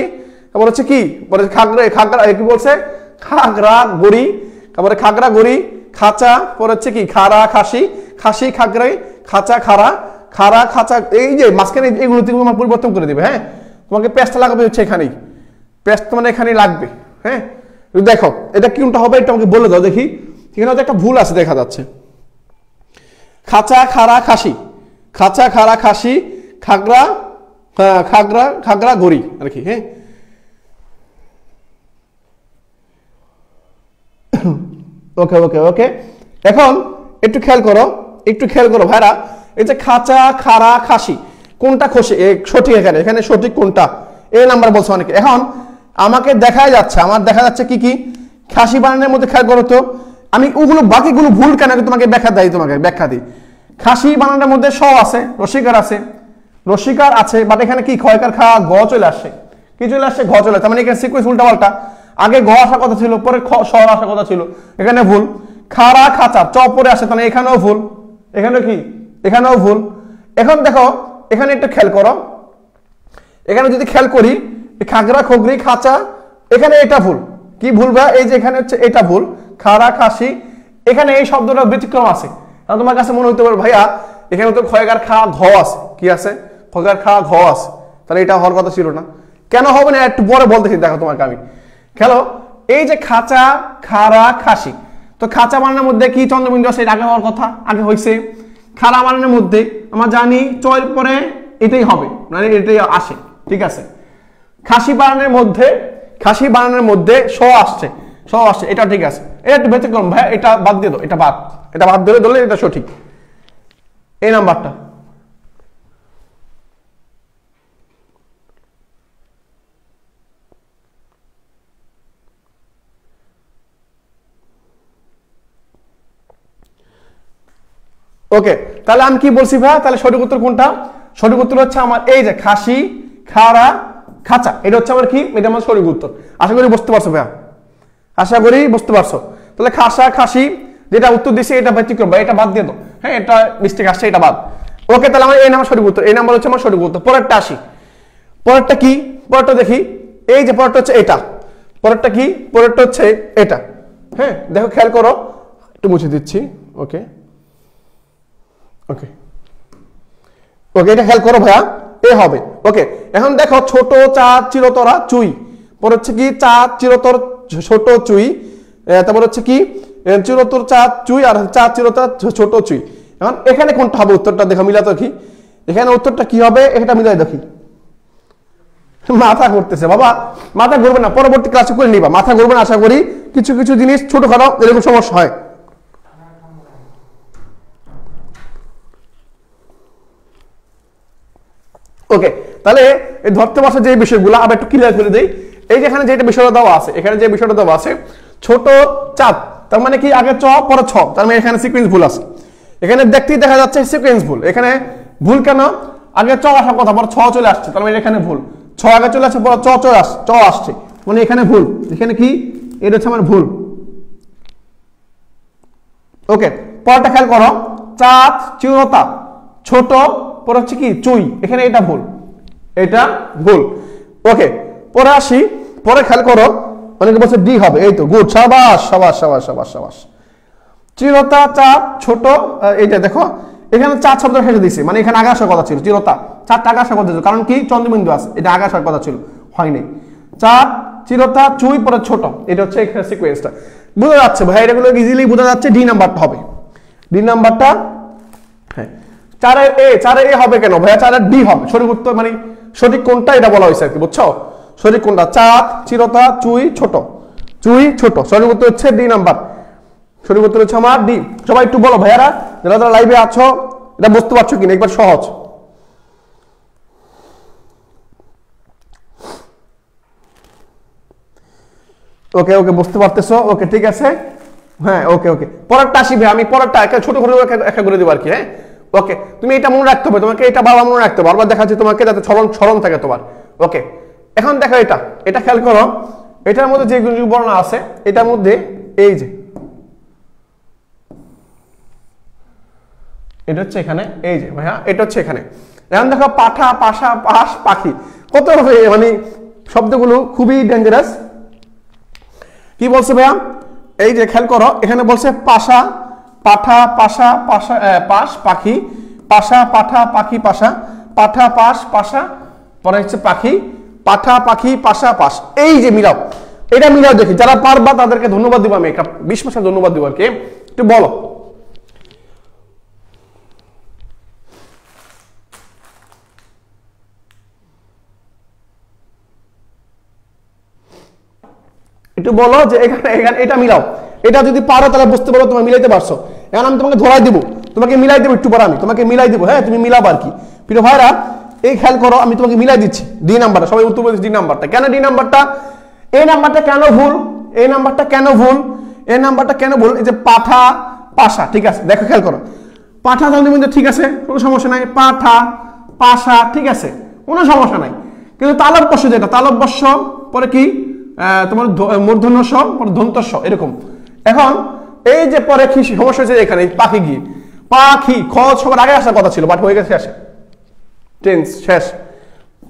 তারপর হচ্ছে কি বলে খাগড়া কি বলছে, খাগড়া গড়ি, তারপরে খাগড়া গড়ি, খাঁচা, পরে হচ্ছে কি খাড়া, খাসি, খাসি খাগড়াই, খাঁচা খাড়া, খাড়া খাঁচা, এই যে মাঝখানে এগুলো তোমার পরিবর্তন করে দিবে। হ্যাঁ, তোমাকে পেস্টটা লাগাবে হচ্ছে এখানেই, পেস্ট মানে এখানেই লাগবে। হ্যাঁ, দেখো এটা কোনটা হবে এটা আমাকে বলে দাও দেখি। এখানে হয়তো একটা ভুল আছে দেখা যাচ্ছে। খাঁচা খাড়া খাসি, খাঁচা খাড়া খাসি, খাগড়া খাগড়া গড়ি আর কি। হ্যাঁ, ওকে ওকে ওকে, এখন একটু খেয়াল করো ভাইরা, এই যে খাঁচা খাড়া খাসি কোনটা সঠিক? এখানে সঠিক কোনটা? এই নাম্বার বলছে অনেকে। এখন আমাকে দেখা যাচ্ছে কি কি খাসি বানানোর মধ্যে, খেয়াল করো তো, আমি ওগুলো বাকিগুলো ভুল কেন তোমাকে ব্যাখ্যা দিই। খাসি বানানোর মধ্যে স আছে, রসিকার আছে, বাট এখানে কি খয়কার খা গ চলে আসছে, কি চলে আসছে? ঘ চলে আসছে, মানে এখানে সিকোয়েন্স উল্টা পাল্টা। আগে গ আসার কথা ছিল, পরে স আসার কথা ছিল, এখানে ভুল। খাড়া খাঁচা চ পরে আসে, তাহলে এখানেও ভুল, এখানেও ভুল। এখন দেখো এখানে একটু খেয়াল করো, এখানে যদি খেয়াল করি খাগড়া খগরি খাঁচা, এখানে এটা ভুল। কি ভুল ভাই? এই যে এখানে হচ্ছে এটা ভুল, খাড়া খাসি, এখানে এই শব্দটা ব্যতিক্রম আছে। তোমার কাছে মনে হতে পারে ভাইয়া এখানে তো খয়গার খা ঘ আছে, কি আছে? খয়গার খা ঘ আছে, তাহলে এটা হওয়ার কথা ছিল না। কেন হবে না একটু পরে বলতেছি, দেখো তোমাকে আমি। খেলো, এই যে খাঁচা খাড়া খাসি, তো খাঁচা বানানোর মধ্যে কি চন্দ্রবিন্দু আছে? এটা আগে হওয়ার কথা, আগে হয়েছে। খাড়া বানানোর মধ্যে আমরা জানি চয়ের পরে এটাই হবে, মানে এটাই আসে, ঠিক আছে। খাসি বানানোর মধ্যে স আসছে, এটা ঠিক আছে। এটা একটু ব্যতিক্রম ভাই, এটা বাদ দিয়ে দাও, এটা বাদ দিলে এটা সঠিক, এই নাম্বারটা। ওকে, তাহলে আমি কি বলছি ভাই? তাহলে সঠিক উত্তর কোনটা? সঠিক উত্তর হচ্ছে আমার এই যে খাসি খাড়া খাঁচা, এটা হচ্ছে আমার কি, এটা আমার সঠিক উত্তর। আশা করি বুঝতে পারছো ভাইয়া, আশা করি বুঝতে পারছো। তাহলে খাসা খাসি যেটা উত্তর দিছে এটা ব্যতিক্রম, এটা বাদ দিয়ে দাও। হ্যাঁ, এটা মিস্টেক আসছে, এটা বাদ। ওকে, তাহলে আমার এই নাম্বার সঠিক উত্তর, এই নাম্বার হচ্ছে আমার সঠিক উত্তর। পরেরটা আসি, পরেরটা কি? পরেরটা দেখি, এই যে পরেরটা হচ্ছে এটা, পরেরটা কি? পরেরটা হচ্ছে এটা। হ্যাঁ, দেখো খেয়াল করো, একটু মুছে দিচ্ছি। ওকে ওকে ওকে, এটা খেয়াল করো ভাইয়া, এ হবে। ওকে, এখন দেখো ছোট চা চিরতরা চুই, পরে হচ্ছে কি চা চিরতর ছোট চুই, তারপর হচ্ছে কি চিরতর চাঁদ চুই আর চাঁদ চিরতা ছোট চুই। এখন এখানে কোনটা হবে উত্তরটা দেখো, মিলাতো কি এখানে উত্তরটা কি হবে এটা মিলাই দেখি। মাথা ঘুরতেছে বাবা, মাথা ঘুরবে না, পরবর্তী ক্লাসে করে নিবা, মাথা ঘুরবে না। আশা করি কিছু কিছু জিনিস ছোটখাটো এরকম সমস্যা হয়। ওকে, তাহলে এই ধরতে বসা যে বিষয়গুলো আবার একটু ক্লিয়ার করে দেই। এই যে এখানে যেটা বিষয়টা দেওয়া আছে, এখানে যে বিষয়টা দেওয়া আছে ছোট চাঁদ, তার মানে কি আগে চ পরে ছ, তার মানে এখানে সিকোয়েন্স ভুল আছে। এখানে দেখতেই দেখা যাচ্ছে সিকোয়েন্স ভুল। এখানে ভুল কেন? আগে চ আসার কথা, পরে ছ চলে আসছে, তার মানে এখানে ভুল। ছ আগে চলে আসছে, পরে চ আসছে, মানে এখানে ভুল। এখানে কি এটা হচ্ছে আমার ভুল। ওকে, পরটা খেয়াল করো, চাঁদ চিরতা ছোট, পরে হচ্ছে কি চুই, এখানে এটা ভুল, এটা ভুল। ওকে, পরে আসি, পরে খেয়াল করো, অনেকে বলছে ডি হবে, এই তো গুড, সাবাস সাবাস সাবাস সাবাস সাবাস। চিরতা চাঁদ ছোট, এইটা দেখো এখানে চাঁদ শব্দ ফেলে দিয়েছে, মানে এখানে আগে আসার কথা ছিল, চিরতা চাঁদটা আগে আসার কথা ছিল, কারণ কি চন্দ্রবিন্দু আছে, এটা আগে আসার কথা ছিল, হয়নি। চাঁদ চিরতা চুই পরে ছোট, এটা হচ্ছে এখানে সিকোয়েন্সটা বোঝা যাচ্ছে ভাই, এগুলো ইজিলি বোঝা যাচ্ছে। ডি নাম্বারটা হবে, ডি নাম্বারটা, হ্যাঁ। চারের এ হবে কেন ভাইয়া? চারের ডি হবে সঠিক উত্তর, মানে সঠিক কোনটা এটা বলা হয়েছে আর কি, বুঝছো? সঠিক কোনটা? চাঁদ চিরতা চুই ছোট, চুই ছোট, সঠিক উত্তর হচ্ছে ডি নাম্বার, সঠিক উত্তর হচ্ছে আমার ডি। সবাই একটু বলো ভাইয়ারা, যারা যারা লাইভে আছো এটা বুঝতে পারছো কিনা একবার সহজ। ওকে ওকে, বুঝতে পারতেছো? ওকে ঠিক আছে, হ্যাঁ ওকে ওকে। পরেরটা আসি ভাই, আমি পরেরটা ছোট করে একটা করে দেবো আর কি, হ্যাঁ। ওকে, তুমি এটা মনে রাখতে হবে, তোমাকে এটা বাবা মনে রাখতে হবে, বারবার দেখাচ্ছি তোমাকে যাতে স্মরণ থাকে তোমার। ওকে, এখন দেখো এটা খেয়াল করো, এটার মধ্যে যে বর্ণ আছে এটার মধ্যে এই যে এটা হচ্ছে এখানে, এই যে ভাইয়া এটা হচ্ছে এখানে। এখন দেখো পাঠা পাশা পাশ পাখি, কত মানে শব্দগুলো খুবই ডেঞ্জারাস। কি বলছে ভাইয়া? এই যে খেয়াল করো, এখানে বলছে পাশা পাঠা পাশা পাশা পাশ পাখি, পাশা পাঠা পাখি পাশা, পাঠা পাশ পাশা, পরে হচ্ছে পাখি, পাঠা পাখি পাশা পাশ। এই যে মিলাও, এটা মিলাও দেখি, যারা পারবা তাদেরকে ধন্যবাদ দিব, আমি একটা 20% ধন্যবাদ দিব আর কি। একটু বলো। একটু বলো যে এখানে এটা মিলাও, এটা যদি পারো তাহলে বুঝতে পারো তুমি মিলাইতে পারছো। এখন আমি তোমাকে ধরাই দিব, তোমাকে মিলাই দেবো, একটু পরে আমি তোমাকে মিলাই দেবো, হ্যাঁ তুমি মিলাবো আর কি। প্রিয় ভাইরা এই খেয়াল করো, আমি তোমাকে মিলাই দিচ্ছি ডি নাম্বারটা, সবাই উত্তর বলছি ডি নাম্বারটা। কেন ডি নাম্বারটা? এই নাম্বারটা কেন ভুল? এই নাম্বারটা কেন ভুল? এই নাম্বারটা কেন ভুল? এই যে পাঠা পাশা, ঠিক আছে দেখো খেয়াল করো, পাঠা চন্দ্রবিন্দু ঠিক আছে, কোনো সমস্যা নাই, পাঠা পাশা ঠিক আছে, কোনো সমস্যা নাই। কিন্তু তালব্যস্য যেটা, তালব্যস্য পরে কি তোমার মূর্ধন্য স পরে দন্ত স এরকম। এখন এই যে পরে কি সমস্যা হয়েছে এখানে, পাখি গিয়ে পাখি খ সবার আগে আসার কথা ছিল, বাট হয়ে গেছে শেষে, টেন্স শেষ।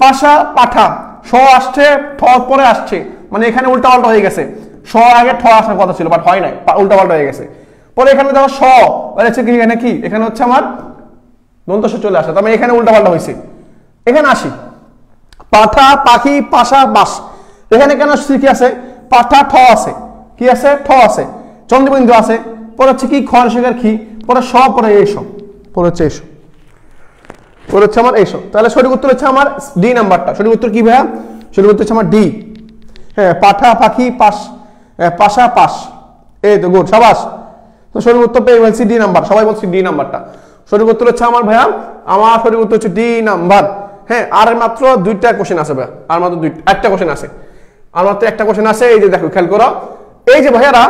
পাশা পাঠা স আসছে, ঠ পরে আসছে, মানে এখানে উল্টা পাল্টা হয়ে গেছে, স আগে ঠ আসার কথা ছিল বাট হয় নাই, উল্টা পাল্টা হয়ে গেছে। পরে এখানে দেখো স হচ্ছে কি, এখানে কি, এখানে হচ্ছে আমার দন্ত স চলে আসে, তার মানে এখানে উল্টা পাল্টা হয়েছে। এখানে আসি, পাঠা পাখি পাশা বাস, এখানে কেন কি আছে? পাঠা ঠ আছে, কি আছে? ঠ আছে, চন্দ্রবিন্দু আছে, পরে হচ্ছে কি খর শেখার কি, পরে স পরে এইসব, পরে হচ্ছে এইসব, পরে হচ্ছে আমার এইসব। তাহলে সঠিক উত্তর হচ্ছে আমার ডি নাম্বারটা। সঠিক উত্তর কি ভাইয়া? সঠিক উত্তর হচ্ছে আমার ডি, হ্যাঁ পাঠা পাখি পাশ পাশা পাশ, এই তো গুড সাবাস। তো সঠিক উত্তর পেয়ে বলছি ডি নাম্বার, সবাই বলছি ডি নাম্বারটা। সঠিক উত্তর হচ্ছে আমার ভাইয়া, আমার সঠিক উত্তর হচ্ছে ডি নাম্বার। হ্যাঁ, আর মাত্র দুইটা কোশ্চেন আছে ভাইয়া, আর মাত্র একটা কোশ্চেন আছে, আর মাত্র একটা কোশ্চেন আছে। এই যে দেখো খেয়াল করো, এই যে ভাইয়ারা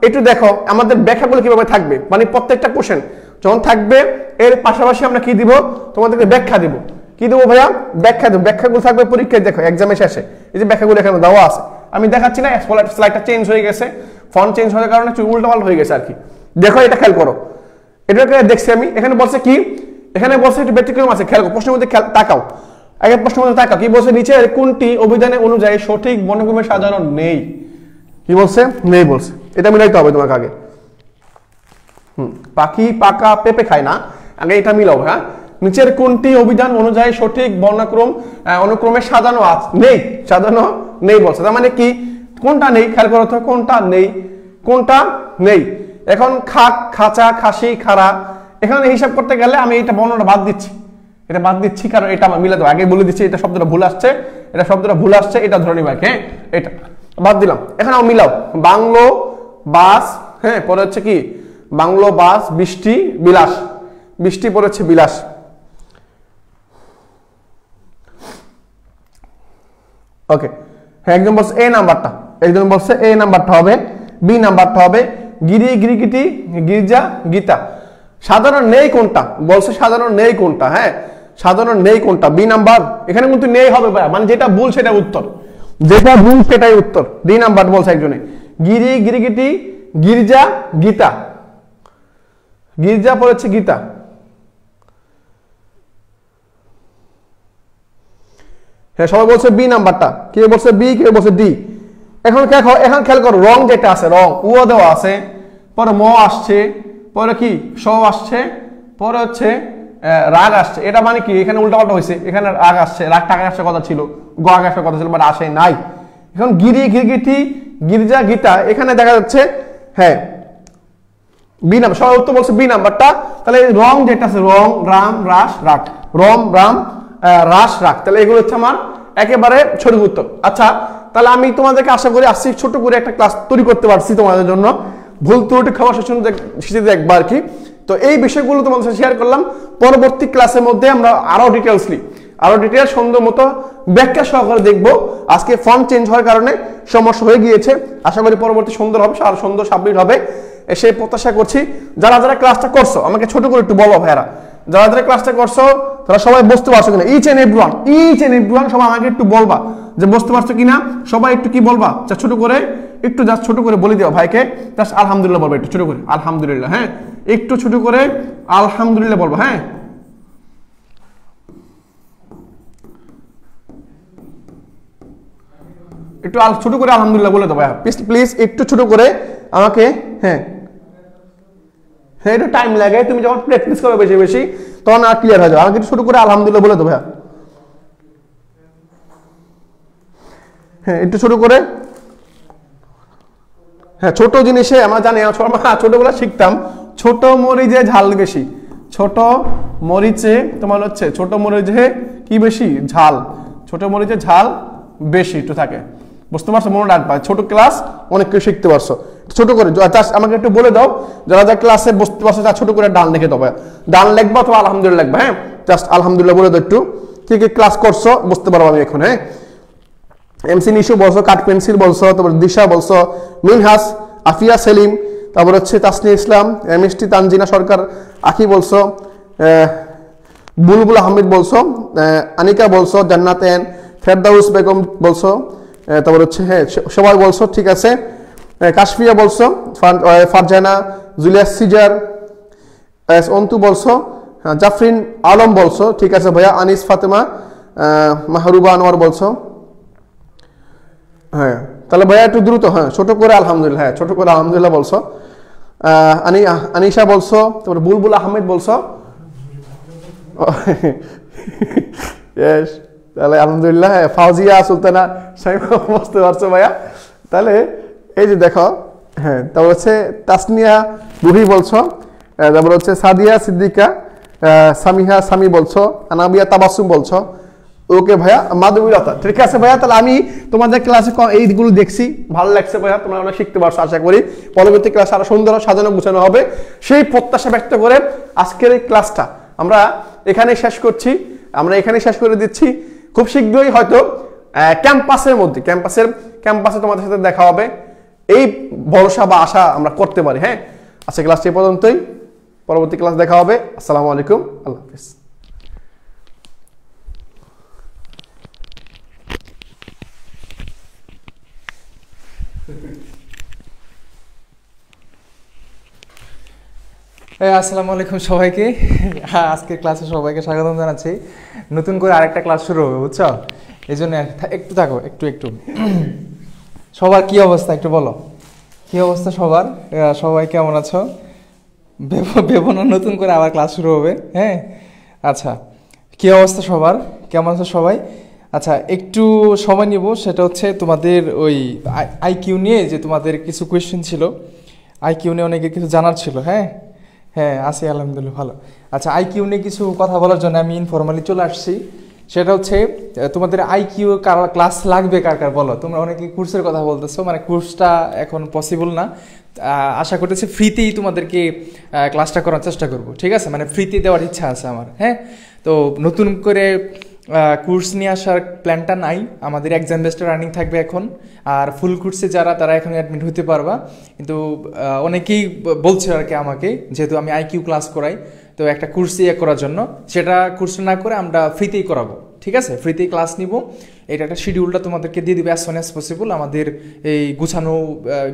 একটু দেখো আমাদের ব্যাখ্যাগুলো কিভাবে থাকবে, মানে প্রত্যেকটা কোশ্চেন যখন থাকবে এর পাশাপাশি আমরা কি দিব, তোমাদেরকে ব্যাখ্যা দিব। কি দেবো ভাইয়া? ব্যাখ্যা দেবো। ব্যাখ্যাগুলো থাকবে পরীক্ষায়, দেখো এক্সামের শেষে এই যে ব্যাখ্যাগুলো এখানে দেওয়া আছে, আমি দেখাচ্ছি না, স্লাইডটা চেঞ্জ হয়ে গেছে, ফন্ট চেঞ্জ হওয়ার কারণে উল্টো পাল্টা হয়ে গেছে আর কি। দেখো এটা খেয়াল করো, এটাকে দেখছি আমি, এখানে বলছে কি, এখানে বলছে একটু ব্যতিক্রম আছে, খেয়াল করো, প্রশ্নের মধ্যে তাকাও, আগের প্রশ্নের মধ্যে তাকাও, কি বলছে? নিচের কোনটি অভিধানে অনুযায়ী সঠিক বর্ণক্রমে সাজানো নেই? কি বলছে? নেই বলছে, এটা মিলাইতে হবে তোমাকে আগে। পাখি পাকা পেঁপে খায় না, আগে এটা মিলাও। হ্যাঁ, নিচের কোনটি অভিধান অনুযায়ী সঠিক বর্ণক্রম অনুক্রমে সাজানো আছে? নেই, সাজানো নেই বলছে, তার মানে কি কোনটা নেই? খেয়াল করো তো, কোনটা নেই, কোনটা নেই। এখন খাক, খাঁচা, খাসি, খাড়া, এখানে হিসাব করতে গেলে আমি এটা বর্ণটা বাদ দিচ্ছি, এটা বাদ দিচ্ছি কারণ এটা আমার মিলে দেবো। আগে বলে দিচ্ছি এটা শব্দটা ভুল আসছে, এটা শব্দটা ভুল আসছে, এটা ধরে নিবা। হ্যাঁ, এটা বাদ দিলাম। এখন আমি মিলাও, বাংলো বাস, হ্যাঁ, পরে হচ্ছে কি বাংলো বাস, বৃষ্টি বিলাস, বৃষ্টি পরে হচ্ছে বিলাস। ওকে, হ্যাঁ, একজন বলছে এ নাম্বারটা, একজন বলছে এ নাম্বারটা হবে, বি নাম্বারটা হবে গিরি, গিরিগিটি, গির্জা, গীতা। সাধারণ নেই কোনটা বলছে, সাধারণ নেই কোনটা, হ্যাঁ, সাধারণ নেই কোনটা, বি নাম্বার। এখানে কিন্তু নেই হবে ভাই, মানে যেটা ভুল সেটা উত্তর, যেটা ভুল সেটাই উত্তর। ডি নাম্বার বলছে একজনে, গিরি, গিরিগিটি, গির্জা, গীতা, গির্জা পড়েছে গীতা। হ্যাঁ, সবাই বলছে বি নাম্বারটা, কেউ বলছে বি, কেউ বলছে ডি। এখন খেয়াল করো, রং যেটা আছে, রং উ দেওয়া আছে, পরে ম আসছে, পরে কি স আসছে, পরে হচ্ছে রাগ আসছে। এটা মানে কি এখানে উল্টাপাল্টা হয়েছে, এখানে রাগ আসছে, রাগ টাকা আসার কথা ছিল, গ আগে আসার কথা ছিল, বাট আসে নাই। এখন গিরি, গিরগিটি, গির্জা, গীতা, এখানে দেখা যাচ্ছে হ্যাঁ বি নাম্বার, সবাই উত্তর বলছে বি নাম্বারটা। তাহলে রং যেটা আছে, রং, রাম, রাস, রাগ, রম, রাম, রাস, রাগ, তাহলে এগুলো হচ্ছে আমার একেবারে সঠিক উত্তর। আচ্ছা, তাহলে আমি তোমাদেরকে আশা করি আজকে ছোট করে একটা ক্লাস তৈরি করতে পারছি তোমাদের জন্য, ভুল ত্রুটি খাওয়া শেষে দেখবা আর কি। তো এই বিষয়গুলো তোমাদের সাথে শেয়ার করলাম। পরবর্তী ক্লাসের মধ্যে আমরা আরো ডিটেলস সুন্দর মতো ব্যাখ্যা সহকারে দেখবো। আজকে ফন্ট চেঞ্জ হওয়ার কারণে সমস্যা হয়ে গিয়েছে, আশা করি পরবর্তী সুন্দর হবে, আর সুন্দর সাবমিট হবে সে প্রত্যাশা করছি। যারা যারা ক্লাসটা করছো আমাকে ছোট করে একটু বলো ভাইয়ারা, যারা যারা ক্লাসটা করছো তারা সবাই বুঝতে পারছো কিনা, ইচ এন্ড এভরিওয়ান সবাই আমাকে একটু বলবা যে বুঝতে পারছো কিনা। সবাই একটু কি বলবা, ছোট করে একটু জাস্ট ছোট করে বলে দিও ভাইকে, জাস্ট আলহামদুলিল্লাহ বলবা, একটু ছোট করে আলহামদুলিল্লাহ, হ্যাঁ, একটু ছোট করে আলহামদুলিল্লাহ বলবা, হ্যাঁ, একটু ছোট করে আলহামদুলিল্লাহ বলে দাও ভাইয়া, প্লিজ একটু ছোট করে আমাকে। হ্যাঁ হ্যাঁ, একটু টাইম লাগে, তুমি যখন প্র্যাকটিস করবে বেশি বেশি তখন আর ক্লিয়ার হয়ে যাবে। আমাকে একটু ছোট করে আলহামদুলিল্লাহ বলে দাও ভাইয়া, হ্যাঁ, একটু ছোট করে। হ্যাঁ, ছোট জিনিসে আমরা জানি, ছোটবেলা শিখতাম ছোট মরিচে ঝাল বেশি, ছোট মরিচে তোমার হচ্ছে ছোট মরিচে কি বেশি ঝাল, ছোট মরিচে ঝাল বেশি একটু থাকে, বুঝতে পারছো, মনে রাখবা। ছোট ক্লাস অনেক কিছু শিখতে পারছো, ছোট করে আমাকে একটু বলে দাও, যারা যা ক্লাসে বুঝতে পারছো তা ছোট করে ডান লিখে দাও, ডান লিখবা অথবা আলহামদুলিল্লাহ লিখবা, হ্যাঁ, জাস্ট আলহামদুলিল্লাহ বলে দাও একটু, কি কি ক্লাস করছো বুঝতে পারবো আমি এখন। হ্যাঁ, এমসি নিশু বলছো, কাঠ পেন্সিল বলছো, তারপর দিশা বলছো, মিনহাস, আফিয়া সেলিম, তারপর হচ্ছে তাসনিয়া ইসলাম, এমএসটি তানজিনা সরকার, আখি বলছো, বুলবুল আহমেদ বলছো, আনিকা বলছো, জান্নাতেন, ফেরদাউস বেগম বলছো, তারপর হচ্ছে হ্যাঁ সবাই বলছো, ঠিক আছে, কাশফিয়া বলছো, ফারজানা, জুলিয়াস সিজার, অন্তু বলছো, জাফরিন আলম বলছো, ঠিক আছে ভাইয়া, আনিস ফাতেমা, মাহরুবা আনোয়ার বলছো। হ্যাঁ, তাহলে ভাইয়া একটু দ্রুত, হ্যাঁ, ছোট করে আলহামদুলিল্লাহ, হ্যাঁ, ছোট করে আলহামদুলিল্লাহ বলছো। আনিশা বলছো, তারপরে বুলবুল আহমেদ বলছো, তাহলে আলহামদুলিল্লাহ। হ্যাঁ, ফাউজিয়া সুলতানা বুঝতে পারছো ভাইয়া। তাহলে এই যে দেখো, হ্যাঁ, তারপর হচ্ছে তাসনিয়া রুহি বলছো, তারপর হচ্ছে সাদিয়া সিদ্দিকা, সামিহা সামি বলছো, আনাবিয়া তাবাসুম বলছো। ওকে ভাইয়া, মাধবীলতা, ঠিক আছে ভাইয়া। তাহলে আমি তোমাদের ক্লাসে এইগুলো দেখছি, ভালো লাগছে ভাইয়া, তোমরা অনেক শিখতে পারছো। আশা করি পরবর্তী ক্লাস আরো সুন্দর সাজানো গুছানো হবে, সেই প্রত্যাশা ব্যক্ত করে আজকের এই ক্লাসটা আমরা এখানে শেষ করছি, আমরা এখানে শেষ করে দিচ্ছি। খুব শীঘ্রই হয়তো ক্যাম্পাসের মধ্যে ক্যাম্পাসে তোমাদের সাথে দেখা হবে, এই ভরসা বা আশা আমরা করতে পারি। হ্যাঁ, আজকে ক্লাসটি এই পর্যন্তই, পরবর্তী ক্লাস দেখা হবে। আসসালামু আলাইকুম, আল্লাহ হাফিজ। আসসালামু আলাইকুম সবাইকে, আজকের ক্লাসে সবাইকে স্বাগতম জানাচ্ছি। নতুন করে আরেকটা ক্লাস শুরু হবে, বুঝছো, এই জন্য একটু থাকো, একটু সবার কি অবস্থা একটু বলো, কি অবস্থা সবার, সবাই কেমন আছো? ভেবো না নতুন করে আবার ক্লাস শুরু হবে। হ্যাঁ, আচ্ছা, কি অবস্থা সবার, কেমন আছো সবাই? আচ্ছা, একটু সময় নিব, সেটা হচ্ছে তোমাদের ওই আইকিউ নিয়ে যে তোমাদের কিছু কোয়েশ্চেন ছিল, আইকিউ নিয়ে অনেকের কিছু জানার ছিল। হ্যাঁ হ্যাঁ আছি আলহামদুলিল্লাহ ভালো। আচ্ছা আইকিউ নিয়ে কিছু কথা বলার জন্য আমি ইনফরমালি চলে আসছি। সেটা হচ্ছে তোমাদের আইকিউ ক্লাস লাগবে কার কার বলো। তোমরা অনেকে কোর্সের কথা বলতেছো, মানে কোর্সটা এখন পসিবল না। আশা করতেছি ফ্রিতেই তোমাদেরকে ক্লাসটা করার চেষ্টা করব, ঠিক আছে? মানে ফ্রিতে দেওয়ার ইচ্ছা আছে আমার। হ্যাঁ, তো নতুন করে কোর্স নিয়ে আসার প্ল্যানটা নাই। আমাদের এক্সাম বেসড রানিং থাকবে এখন। আর ফুল কোর্সে যারা তারা এখন অ্যাডমিট হতে পারবা। কিন্তু অনেকেই বলছে আর কি আমাকে, যেহেতু আমি আইকিউ ক্লাস করাই, তো একটা কোর্স ইয়ে করার জন্য, সেটা কোর্স না করে আমরা ফ্রিতেই করাবো, ঠিক আছে? ফ্রিতেই ক্লাস নিব। এটা একটা শিডিউলটা তোমাদেরকে দিয়ে দিবে অ্যাজ সুন অ্যাজ পসিবল। আমাদের এই গুছানো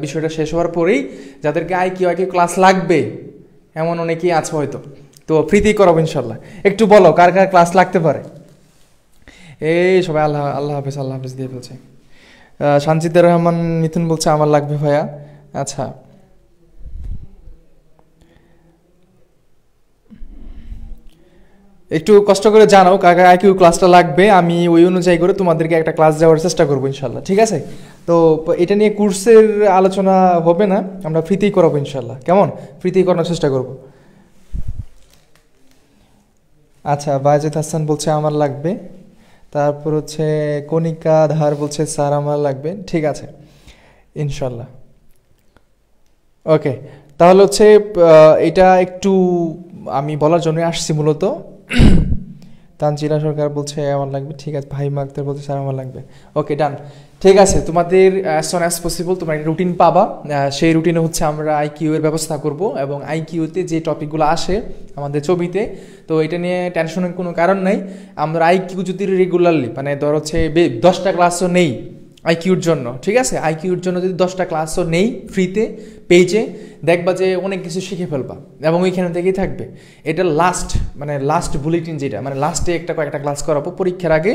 বিষয়টা শেষ হওয়ার পরেই যাদেরকে আইকিউ ক্লাস লাগবে এমন অনেকেই আছে হয়তো, তো ফ্রিতেই করাবো ইনশাল্লাহ। একটু বলো কার কার ক্লাস লাগতে পারে। এই সবাই আল্লাহ আল্লাহ হাফেজ আল্লাহ হাফেজ দিয়ে ফেলছে। সানজিদুর রহমান মিথুন বলছে আমার লাগবে ভাইয়া। আচ্ছা একটু কষ্ট করে জানাও কার কার আইকিউ ক্লাসটা লাগবে, আমি ওই অনুযায়ী করে তোমাদেরকে একটা ক্লাস দেওয়ার চেষ্টা করবো ইনশাল্লাহ, ঠিক আছে? তো এটা নিয়ে কোর্সের আলোচনা হবে না, আমরা ফ্রিতেই করাবো ইনশাল্লাহ। কেমন? ফ্রিতেই করানোর চেষ্টা করবো। আচ্ছা বায়েজিদ হাসান বলছে আমার লাগবে। তারপর হচ্ছে কণিকা ধার বলছে স্যার আমার লাগবে। ঠিক আছে ইনশাল্লাহ। ওকে, তাহলে হচ্ছে এটা একটু আমি বলার জন্য আসছি মূলত। তানজিলা সরকার বলছে আমার লাগবে। ঠিক আছে, ভাই মাকতার বলছে স্যার আমার লাগবে। ওকে ডান, ঠিক আছে। তোমাদের অ্যাজ সুন অ্যাজ পসিবল তোমরা একটা রুটিন পাবা। সেই রুটিনে হচ্ছে আমরা আইকিউ এর ব্যবস্থা করব, এবং আইকিউতে যে টপিকগুলো আসে আমাদের ছবিতে, তো এটা নিয়ে টেনশনের কোনো কারণ নাই। আমরা আইকিউ যদি রেগুলারলি, মানে ধর হচ্ছে 10টা ক্লাসও নেই আইকিউর জন্য, ঠিক আছে? আইকিউর জন্য যদি 10টা ক্লাসও নেই ফ্রিতে পেজে, দেখবা যে অনেক কিছু শিখে ফেলবা এবং ওইখানে থেকেই থাকবে। এটা লাস্ট, মানে লাস্ট বুলেটিন যেটা, মানে লাস্টে কয়েকটা ক্লাস করাবো পরীক্ষার আগে।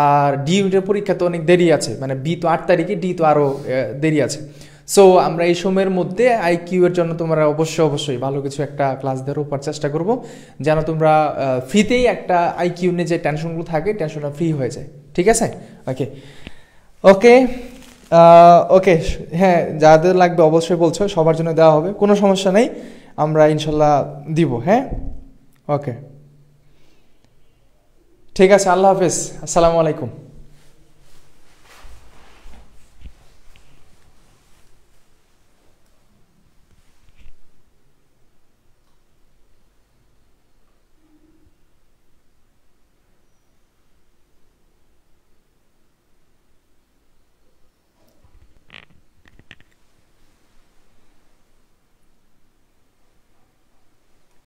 আর ডি ইউনিটের পরীক্ষা তো অনেক দেরি আছে, মানে বি তো 8 তারিখে, ডি তো আরও দেরি আছে। সো আমরা এই সময়ের মধ্যে আইকিউ এর জন্য তোমরা অবশ্যই ভালো কিছু একটা ক্লাস দেওয়ার উপর চেষ্টা করব, যেন তোমরা ফ্রিতেই একটা আইকিউ নিয়ে যে টেনশনগুলো থাকে টেনশনটা ফ্রি হয়ে যায়, ঠিক আছে? ওকে ওকে ওকে, হ্যাঁ যাদের লাগবে অবশ্যই বলছো, সবার জন্য দেওয়া হবে, কোনো সমস্যা নেই, আমরা ইনশাল্লাহ দিব। হ্যাঁ ওকে ঠিক আছে, আল্লাহ হাফেজ, আসসালামু আলাইকুম।